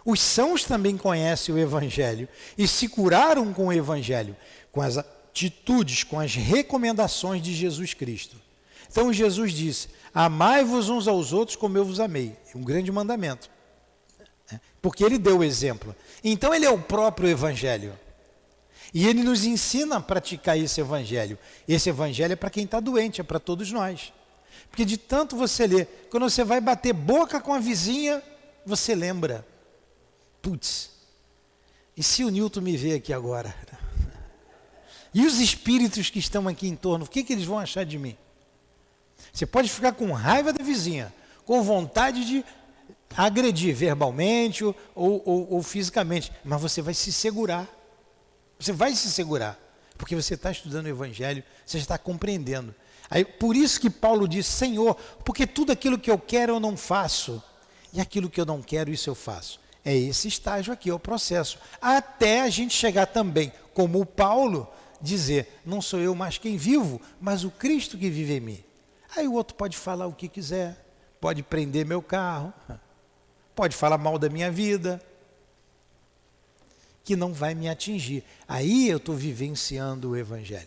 Os sãos também conhecem o Evangelho e se curaram com o Evangelho, com as atitudes, com as recomendações de Jesus Cristo. Então Jesus disse, amai-vos uns aos outros como eu vos amei. É um grande mandamento. Porque ele deu o exemplo. Então ele é o próprio Evangelho. E ele nos ensina a praticar esse Evangelho. Esse Evangelho é para quem está doente, é para todos nós. Porque de tanto você ler, quando você vai bater boca com a vizinha, você lembra. E se o Newton me vê aqui agora? E os espíritos que estão aqui em torno, o que eles vão achar de mim? Você pode ficar com raiva da vizinha, com vontade de agredir verbalmente ou fisicamente, mas você vai se segurar. Você vai se segurar, porque você está estudando o Evangelho, você está compreendendo. Aí, por isso que Paulo diz, Senhor, porque tudo aquilo que eu quero eu não faço, e aquilo que eu não quero, isso eu faço. É esse estágio aqui, é o processo. Até a gente chegar também, como o Paulo, dizer, não sou eu mais quem vivo, mas o Cristo que vive em mim. Aí o outro pode falar o que quiser, pode prender meu carro, pode falar mal da minha vida, que não vai me atingir. Aí eu estou vivenciando o Evangelho.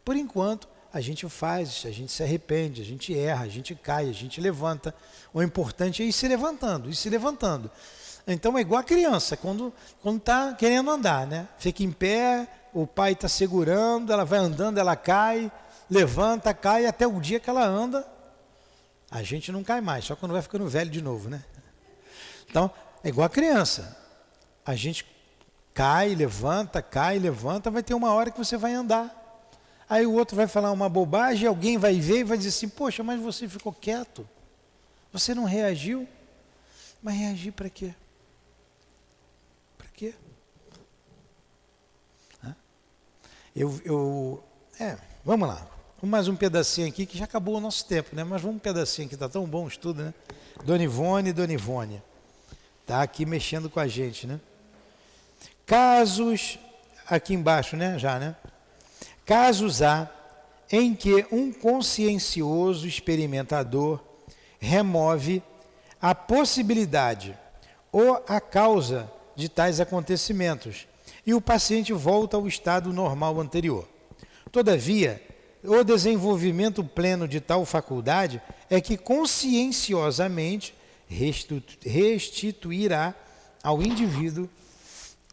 Por enquanto, a gente faz, a gente se arrepende, a gente erra, a gente cai, a gente levanta. O importante é ir se levantando. Então é igual a criança, quando está querendo andar, né? Fica em pé, o pai está segurando, ela vai andando, ela cai, levanta, cai, até o dia que ela anda, a gente não cai mais, só quando vai ficando velho de novo, né? Então, é igual a criança. A gente cai, levanta, vai ter uma hora que você vai andar. Aí o outro vai falar uma bobagem, alguém vai ver e vai dizer assim, poxa, mas você ficou quieto, você não reagiu. Mas reagir para quê? Para quê? Vamos lá. Mais um pedacinho aqui, que já acabou o nosso tempo, né? Mas vamos um pedacinho aqui, está tão bom o estudo, né? Dona Ivone. Está aqui mexendo com a gente, né? Casos, aqui embaixo, né? Já, né? Casos há em que um consciencioso experimentador remove a possibilidade ou a causa de tais acontecimentos e o paciente volta ao estado normal anterior. Todavia, o desenvolvimento pleno de tal faculdade é que conscienciosamente restituirá ao indivíduo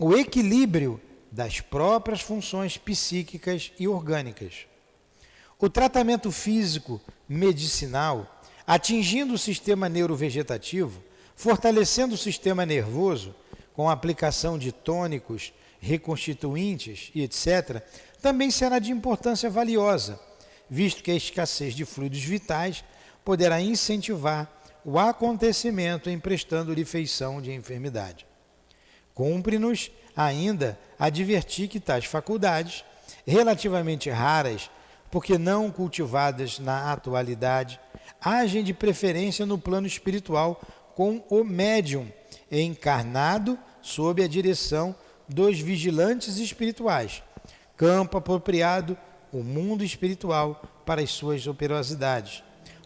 o equilíbrio das próprias funções psíquicas e orgânicas. O tratamento físico medicinal, atingindo o sistema neurovegetativo, fortalecendo o sistema nervoso, com a aplicação de tônicos, reconstituintes e etc., também será de importância valiosa, visto que a escassez de fluidos vitais poderá incentivar o acontecimento emprestando-lhe feição de enfermidade. Cumpre-nos ainda advertir que tais faculdades, relativamente raras, porque não cultivadas na atualidade, agem de preferência no plano espiritual com o médium encarnado sob a direção dos vigilantes espirituais, campo apropriado, o mundo espiritual, para as suas operosidades,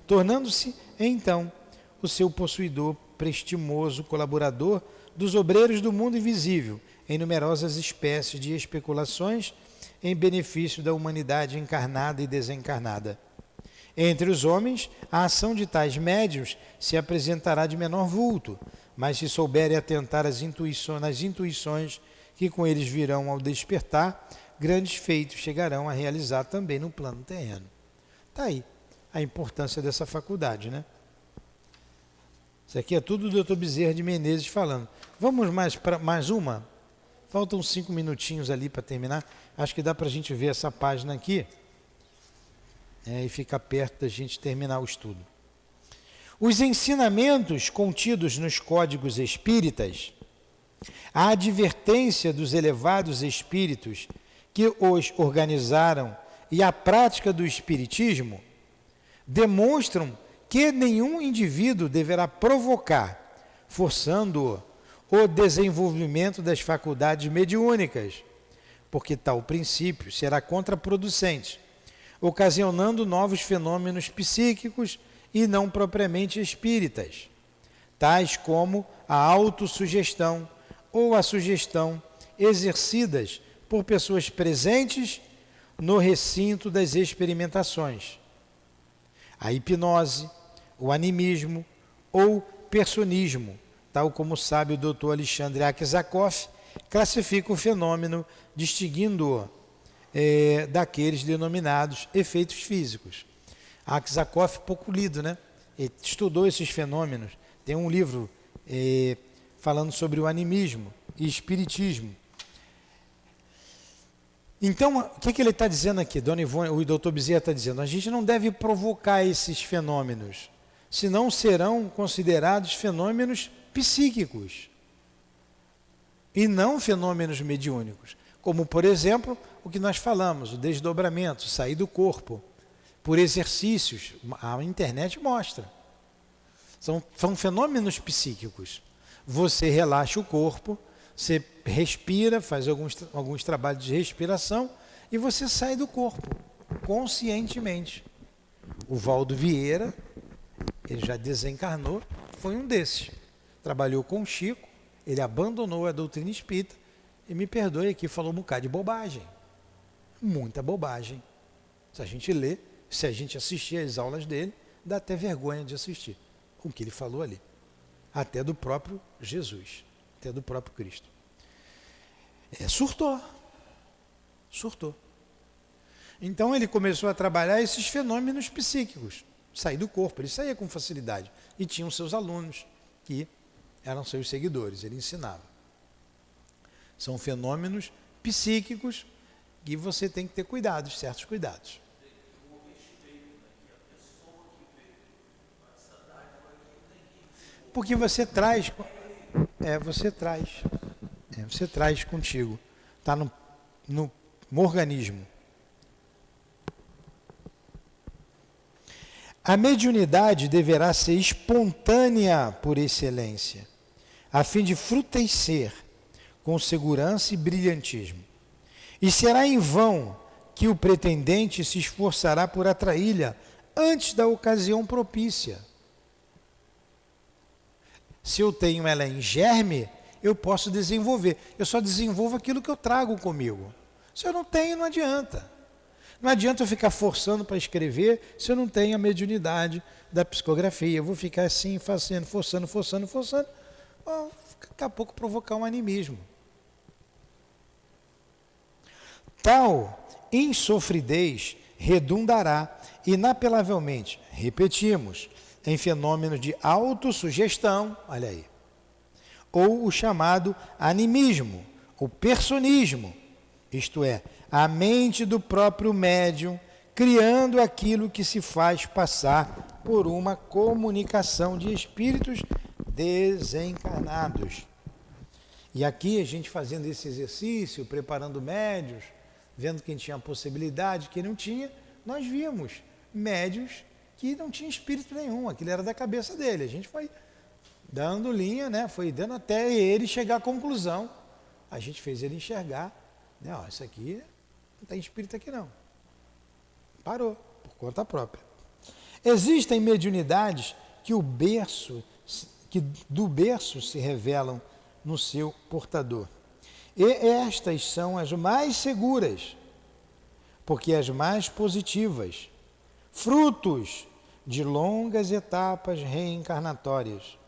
tornando-se, então, o seu possuidor prestimoso colaborador dos obreiros do mundo invisível, em numerosas espécies de especulações em benefício da humanidade encarnada e desencarnada. Entre os homens, a ação de tais médiuns se apresentará de menor vulto, mas se souberem atentar nas intuições que com eles virão ao despertar, grandes feitos chegarão a realizar também no plano terreno. Está aí a importância dessa faculdade, né? Isso aqui é tudo do Dr. Bezerra de Menezes falando. Vamos para mais uma? Faltam 5 minutinhos ali para terminar. Acho que dá para a gente ver essa página aqui e ficar perto da gente terminar o estudo. Os ensinamentos contidos nos códigos espíritas, a advertência dos elevados espíritos que os organizaram e a prática do espiritismo demonstram que nenhum indivíduo deverá provocar, forçando-o, o desenvolvimento das faculdades mediúnicas, porque tal princípio será contraproducente, ocasionando novos fenômenos psíquicos e não propriamente espíritas, tais como a autossugestão ou a sugestão exercidas por pessoas presentes no recinto das experimentações, a hipnose, o animismo ou personismo, tal como sabe o Dr. Alexandre Aksakoff, classifica o fenômeno, distinguindo-o daqueles denominados efeitos físicos. Aksakoff, pouco lido, né? Ele estudou esses fenômenos. Tem um livro falando sobre o animismo e espiritismo. Então, o que ele está dizendo aqui? Dona Ivone, o Dr. Bezerra está dizendo, a gente não deve provocar esses fenômenos, senão serão considerados fenômenos psíquicos e não fenômenos mediúnicos, como, por exemplo, o que nós falamos, o desdobramento, sair do corpo, por exercícios, a internet mostra. São fenômenos psíquicos. Você relaxa o corpo, você respira, faz alguns trabalhos de respiração e você sai do corpo, conscientemente. O Valdo Vieira, ele já desencarnou, foi um desses. Trabalhou com o Chico, ele abandonou a doutrina espírita e, me perdoe aqui, falou um bocado de bobagem. Muita bobagem. Se a gente lê, se a gente assistir às aulas dele, dá até vergonha de assistir o que ele falou ali. Até do próprio Jesus, até do próprio Cristo. Surtou. Então ele começou a trabalhar esses fenômenos psíquicos, sair do corpo, ele saía com facilidade. E tinham seus alunos, que eram seus seguidores, ele ensinava. São fenômenos psíquicos que você tem que ter cuidados, certos cuidados. Porque você traz, você traz contigo, está no organismo. A mediunidade deverá ser espontânea por excelência, a fim de frutecer com segurança e brilhantismo. E será em vão que o pretendente se esforçará por atraí-la antes da ocasião propícia. Se eu tenho ela em germe, eu posso desenvolver. Eu só desenvolvo aquilo que eu trago comigo. Se eu não tenho, não adianta. Não adianta eu ficar forçando para escrever se eu não tenho a mediunidade da psicografia. Eu vou ficar assim, fazendo, forçando. Daqui a pouco provocar um animismo. Tal insofridez redundará inapelavelmente, repetimos, em fenômenos de autossugestão, olha aí, ou o chamado animismo, o personismo, isto é, a mente do próprio médium criando aquilo que se faz passar por uma comunicação de espíritos desencarnados. E aqui a gente fazendo esse exercício, preparando médios, vendo quem tinha possibilidade, quem não tinha, nós vimos médios que não tinham espírito nenhum, aquilo era da cabeça dele. A gente foi dando linha, né? Foi dando até ele chegar à conclusão. A gente fez ele enxergar, né? Ó, isso aqui não tem espírito aqui não. Parou, por conta própria. Existem mediunidades que do berço se revelam no seu portador. E estas são as mais seguras, porque as mais positivas, frutos de longas etapas reencarnatórias,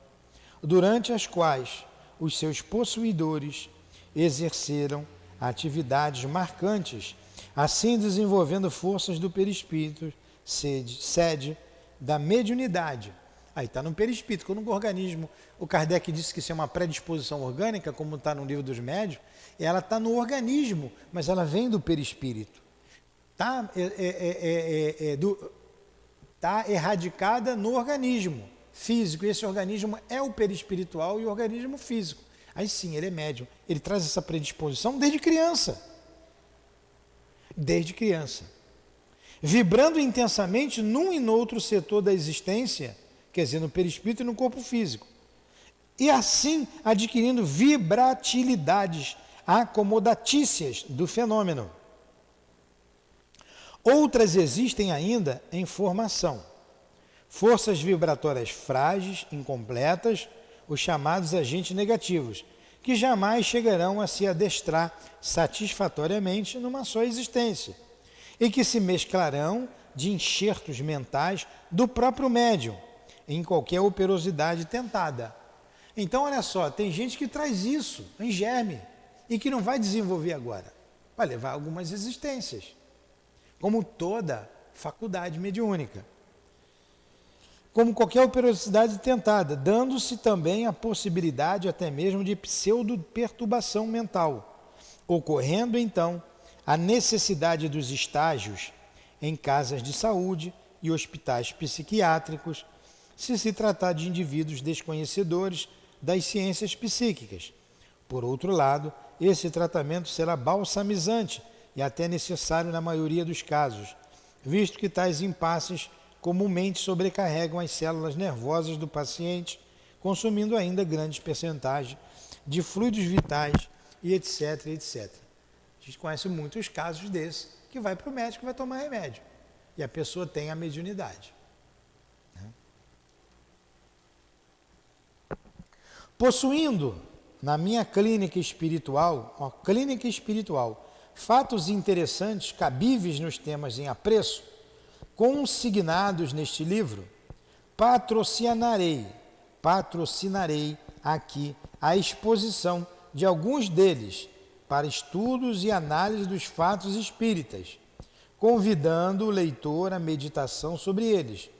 durante as quais os seus possuidores exerceram atividades marcantes, assim desenvolvendo forças do perispírito, sede da mediunidade. Aí está no perispírito, quando o organismo, o Kardec disse que isso é uma predisposição orgânica, como está no livro dos médios, ela está no organismo, mas ela vem do perispírito. Está erradicada no organismo físico, e esse organismo é o perispiritual e o organismo físico. Aí sim, ele é médium, ele traz essa predisposição desde criança. Desde criança. Vibrando intensamente num e no outro setor da existência, quer dizer, no perispírito e no corpo físico. E assim adquirindo vibratilidades acomodatícias do fenômeno. Outras existem ainda em formação. Forças vibratórias frágeis, incompletas, os chamados agentes negativos, que jamais chegarão a se adestrar satisfatoriamente numa só existência, e que se mesclarão de enxertos mentais do próprio médium, em qualquer operosidade tentada. Então, olha só, tem gente que traz isso em germe e que não vai desenvolver agora. Vai levar algumas existências, como toda faculdade mediúnica. Como qualquer operosidade tentada, dando-se também a possibilidade até mesmo de pseudo-perturbação mental, ocorrendo então a necessidade dos estágios em casas de saúde e hospitais psiquiátricos, se tratar de indivíduos desconhecedores das ciências psíquicas. Por outro lado, esse tratamento será balsamizante e até necessário na maioria dos casos, visto que tais impasses comumente sobrecarregam as células nervosas do paciente, consumindo ainda grandes percentagens de fluidos vitais e etc, etc. A gente conhece muitos casos desses, que vai para o médico e vai tomar remédio. E a pessoa tem a mediunidade. Possuindo, na minha clínica espiritual, fatos interessantes, cabíveis nos temas em apreço, consignados neste livro, patrocinarei aqui a exposição de alguns deles para estudos e análise dos fatos espíritas, convidando o leitor à meditação sobre eles.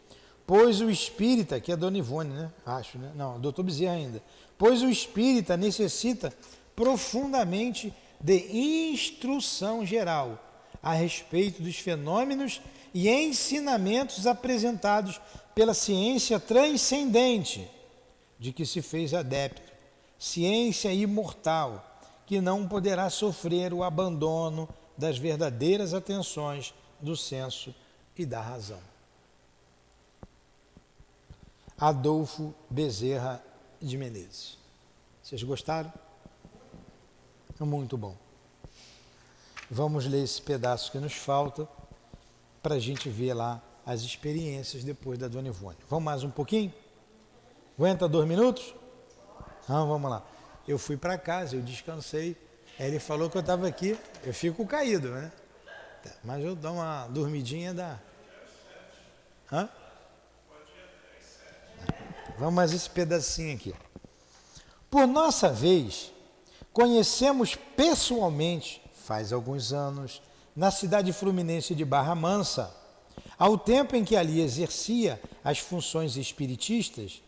Pois o espírita, que é a Dona Ivone, né? Acho, né? Não, doutor Bezerra ainda. Pois o espírita necessita profundamente de instrução geral a respeito dos fenômenos e ensinamentos apresentados pela ciência transcendente de que se fez adepto, ciência imortal, que não poderá sofrer o abandono das verdadeiras atenções do senso e da razão. Adolfo Bezerra de Menezes. Vocês gostaram? Muito bom. Vamos ler esse pedaço que nos falta para a gente ver lá as experiências depois da Dona Ivone. Vamos mais um pouquinho? Aguenta 2 minutos? Então, vamos lá. Eu fui para casa, eu descansei. Aí ele falou que eu estava aqui, eu fico caído, né? Mas eu dou uma dormidinha da... Hã? Vamos mais esse pedacinho aqui. Por nossa vez, conhecemos pessoalmente, faz alguns anos, na cidade fluminense de Barra Mansa, ao tempo em que ali exercia as funções espiritistas,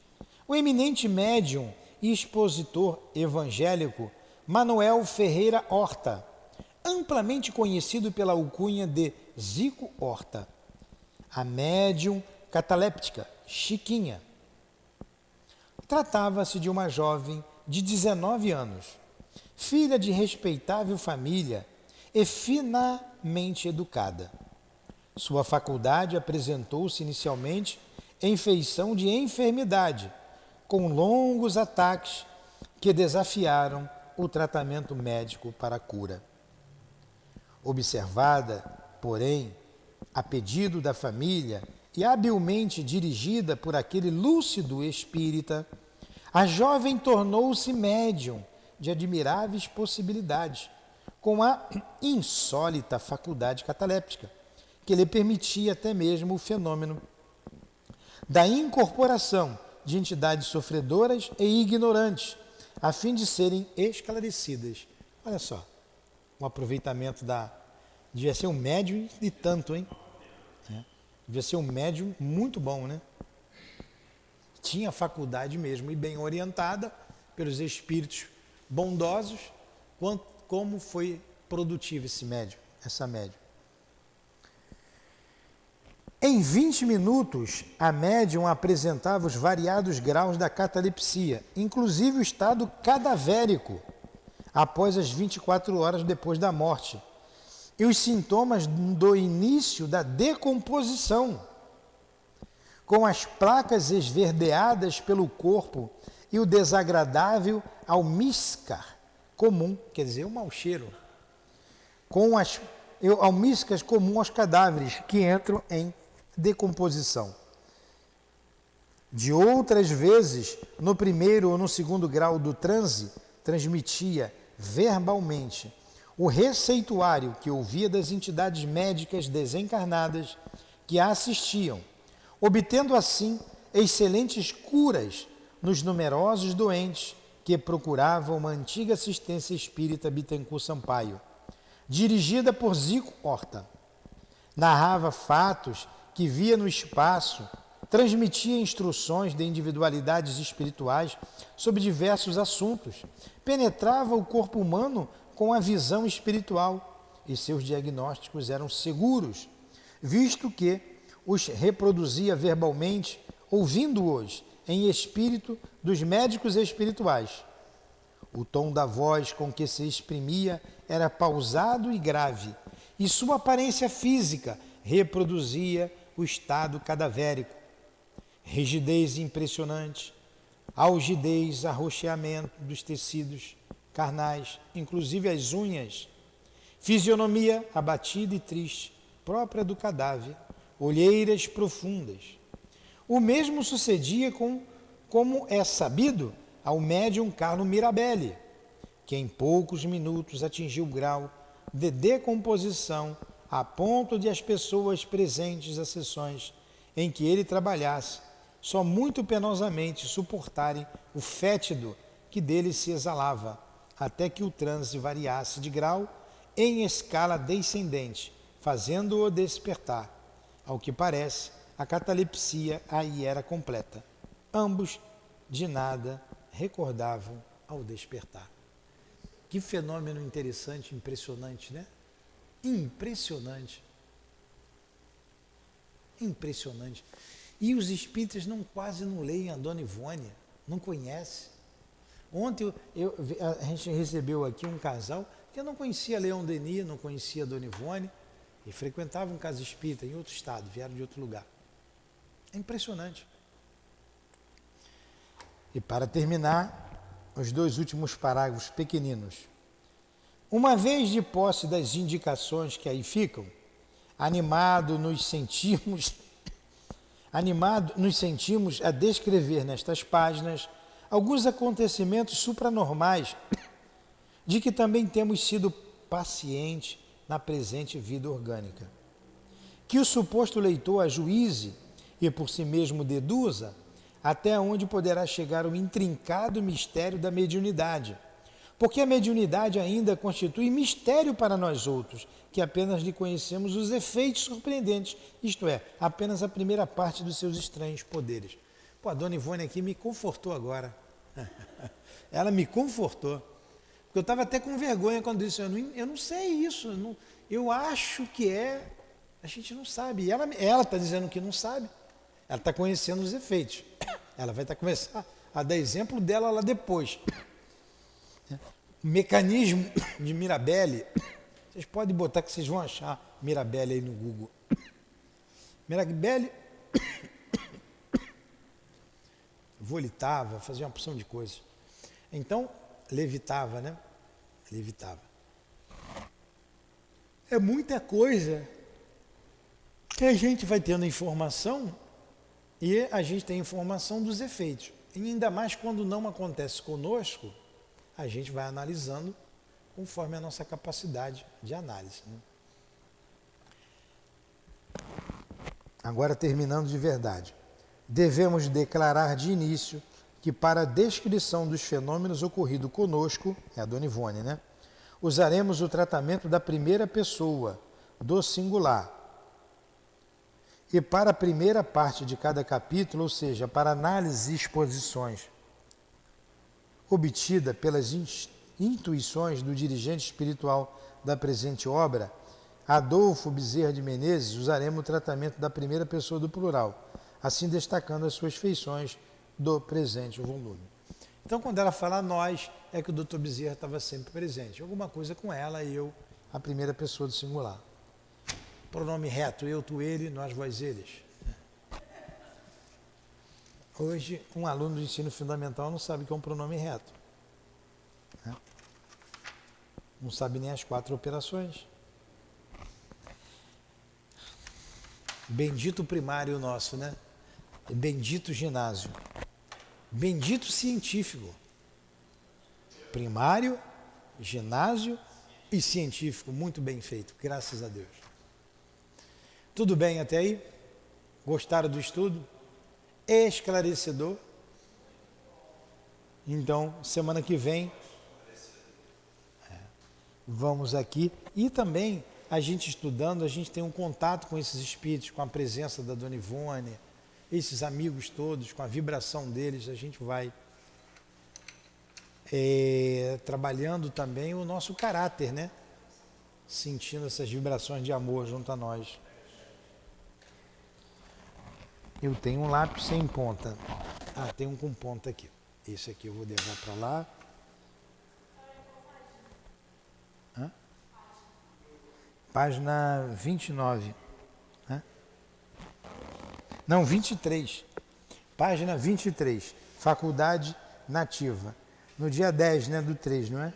o eminente médium e expositor evangélico Manuel Ferreira Horta, amplamente conhecido pela alcunha de Zico Horta, a médium cataléptica Chiquinha. Tratava-se de uma jovem de 19 anos, filha de respeitável família e finamente educada. Sua faculdade apresentou-se inicialmente em feição de enfermidade, com longos ataques que desafiaram o tratamento médico para a cura. Observada, porém, a pedido da família e habilmente dirigida por aquele lúcido espírita, a jovem tornou-se médium de admiráveis possibilidades, com a insólita faculdade cataléptica, que lhe permitia até mesmo o fenômeno da incorporação de entidades sofredoras e ignorantes, a fim de serem esclarecidas. Olha só, um aproveitamento da... Devia ser um médium de tanto, hein? Devia ser um médium muito bom, né? Tinha faculdade mesmo e bem orientada pelos espíritos bondosos, como foi produtivo esse médium, essa médium. Em 20 minutos, a médium apresentava os variados graus da catalepsia, inclusive o estado cadavérico, após as 24 horas depois da morte, e os sintomas do início da decomposição, com as placas esverdeadas pelo corpo e o desagradável almíscar comum, quer dizer, o mau cheiro, com as almíscaras comum aos cadáveres que entram em decomposição. De outras vezes, no primeiro ou no segundo grau do transe, transmitia verbalmente o receituário que ouvia das entidades médicas desencarnadas que a assistiam, obtendo assim excelentes curas nos numerosos doentes que procuravam uma antiga assistência espírita Bittencourt Sampaio, dirigida por Zico Horta. Narrava fatos que via no espaço, transmitia instruções de individualidades espirituais sobre diversos assuntos, penetrava o corpo humano com a visão espiritual e seus diagnósticos eram seguros, visto que os reproduzia verbalmente, ouvindo-os em espírito dos médicos espirituais. O tom da voz com que se exprimia era pausado e grave, e sua aparência física reproduzia o estado cadavérico. Rigidez impressionante, algidez, arroxeamento dos tecidos carnais, inclusive as unhas, fisionomia abatida e triste, própria do cadáver, olheiras profundas. O mesmo sucedia como é sabido, ao médium Carlo Mirabelli, que em poucos minutos atingiu o grau de decomposição a ponto de as pessoas presentes às sessões em que ele trabalhasse só muito penosamente suportarem o fétido que dele se exalava, até que o transe variasse de grau em escala descendente, fazendo-o despertar. Ao que parece, a catalepsia aí era completa. Ambos de nada recordavam ao despertar. Que fenômeno interessante, impressionante, né? Impressionante. Impressionante. E os espíritas quase não leem a Dona Ivone, não conhecem. Ontem a gente recebeu aqui um casal que eu não conhecia Leon Denis, não conhecia a Dona Ivone, e frequentavam um casa espírita em outro estado, vieram de outro lugar. É impressionante. E para terminar, os 2 últimos parágrafos pequeninos. Uma vez de posse das indicações que aí ficam, animado nos sentimos a descrever nestas páginas alguns acontecimentos supranormais de que também temos sido pacientes na presente vida orgânica. Que o suposto leitor ajuize e por si mesmo deduza até onde poderá chegar o intrincado mistério da mediunidade, porque a mediunidade ainda constitui mistério para nós outros, que apenas lhe conhecemos os efeitos surpreendentes, isto é, apenas a primeira parte dos seus estranhos poderes. Pô, a Dona Ivone aqui me confortou agora. Ela me confortou. Porque eu estava até com vergonha quando disse, eu não sei isso, eu acho que é, a gente não sabe. E ela está dizendo que não sabe, ela está conhecendo os efeitos. Ela vai começar a dar exemplo dela lá depois. O mecanismo de Mirabelle, vocês podem botar que vocês vão achar Mirabelle aí no Google. Mirabelle volitava, fazia uma porção de coisas. Então, levitava, né? Levitava. É muita coisa que a gente vai tendo informação e a gente tem informação dos efeitos. E ainda mais quando não acontece conosco, a gente vai analisando conforme a nossa capacidade de análise, né? Agora, terminando de verdade. Devemos declarar de início que para a descrição dos fenômenos ocorridos conosco, é a Dona Ivone, né? Usaremos o tratamento da primeira pessoa, do singular. E para a primeira parte de cada capítulo, ou seja, para análise e exposições obtida pelas intuições do dirigente espiritual da presente obra, Adolfo Bezerra de Menezes, usaremos o tratamento da primeira pessoa do plural, assim destacando as suas feições do presente volume. Então, quando ela fala nós, é que o Dr. Bezerra estava sempre presente. Alguma coisa com ela e eu, a primeira pessoa do singular. Pronome reto, eu, tu, ele, nós, vós, eles. Hoje, um aluno do ensino fundamental não sabe o que é um pronome reto. Né? Não sabe nem as 4 operações. Bendito primário nosso, né? Bendito ginásio. Bendito científico. Primário, ginásio e científico. Muito bem feito, graças a Deus. Tudo bem até aí? Gostaram do estudo? Esclarecedor? Então, semana que vem, vamos aqui. E também, a gente estudando, a gente tem um contato com esses espíritos, com a presença da Dona Ivone, esses amigos todos, com a vibração deles, a gente vai trabalhando também o nosso caráter, né? Sentindo essas vibrações de amor junto a nós. Eu tenho um lápis sem ponta. Ah, tem um com ponta aqui. Esse aqui eu vou levar para lá. Hã? Página 29. Hã? Não, 23. Página 23. Faculdade Nativa. No dia 10, né, do 3, não é?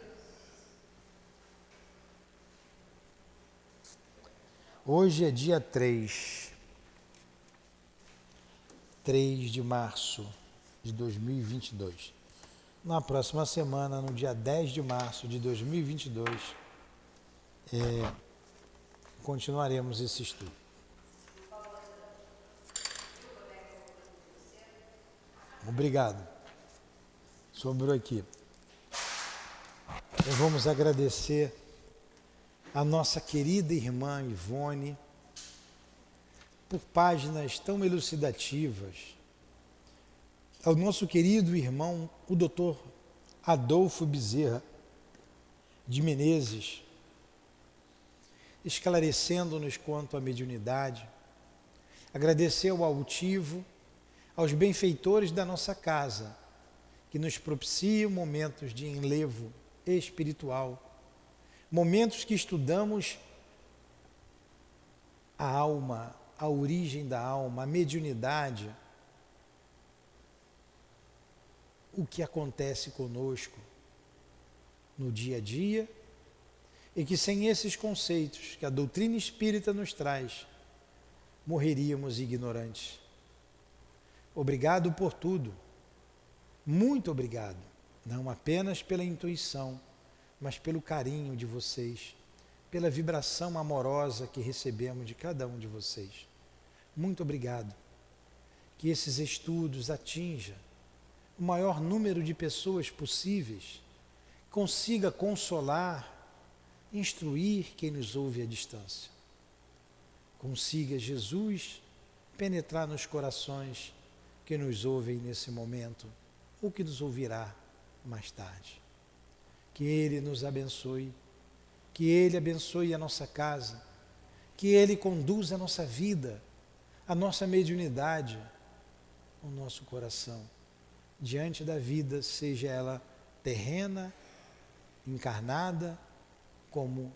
Hoje é dia 3. 3 de março de 2022. Na próxima semana, no dia 10 de março de 2022, continuaremos esse estudo. Obrigado. Sobrou aqui. Vamos agradecer a nossa querida irmã Ivone, por páginas tão elucidativas, ao nosso querido irmão, o doutor Adolfo Bezerra de Menezes, esclarecendo-nos quanto à mediunidade, agradecer ao altivo, aos benfeitores da nossa casa, que nos propiciam momentos de enlevo espiritual, momentos que estudamos a alma, a origem da alma, a mediunidade, o que acontece conosco no dia a dia, e que sem esses conceitos que a doutrina espírita nos traz, morreríamos ignorantes. Obrigado por tudo, muito obrigado, não apenas pela intuição, mas pelo carinho de vocês, pela vibração amorosa que recebemos de cada um de vocês. Muito obrigado. Que esses estudos atinjam o maior número de pessoas possíveis, consiga consolar, instruir quem nos ouve à distância. Consiga Jesus penetrar nos corações que nos ouvem nesse momento ou que nos ouvirá mais tarde. Que Ele nos abençoe, que Ele abençoe a nossa casa, que Ele conduza a nossa vida, a nossa mediunidade, o nosso coração, diante da vida, seja ela terrena, encarnada, como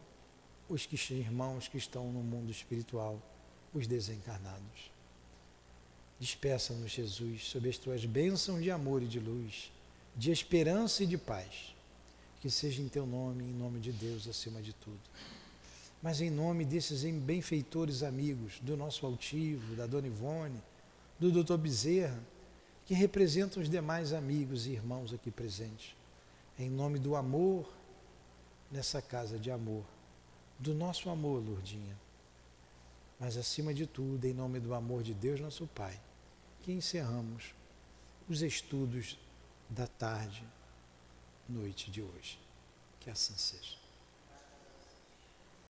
os irmãos que estão no mundo espiritual, os desencarnados. Despeça-nos, Jesus, sob as tuas bênçãos de amor e de luz, de esperança e de paz, que seja em teu nome, em nome de Deus acima de tudo. Mas em nome desses benfeitores amigos, do nosso altivo, da Dona Ivone, do Dr. Bezerra, que representam os demais amigos e irmãos aqui presentes, em nome do amor, nessa casa de amor, do nosso amor, Lourdinha, mas acima de tudo, em nome do amor de Deus, nosso Pai, que encerramos os estudos da tarde, noite de hoje. Que assim seja.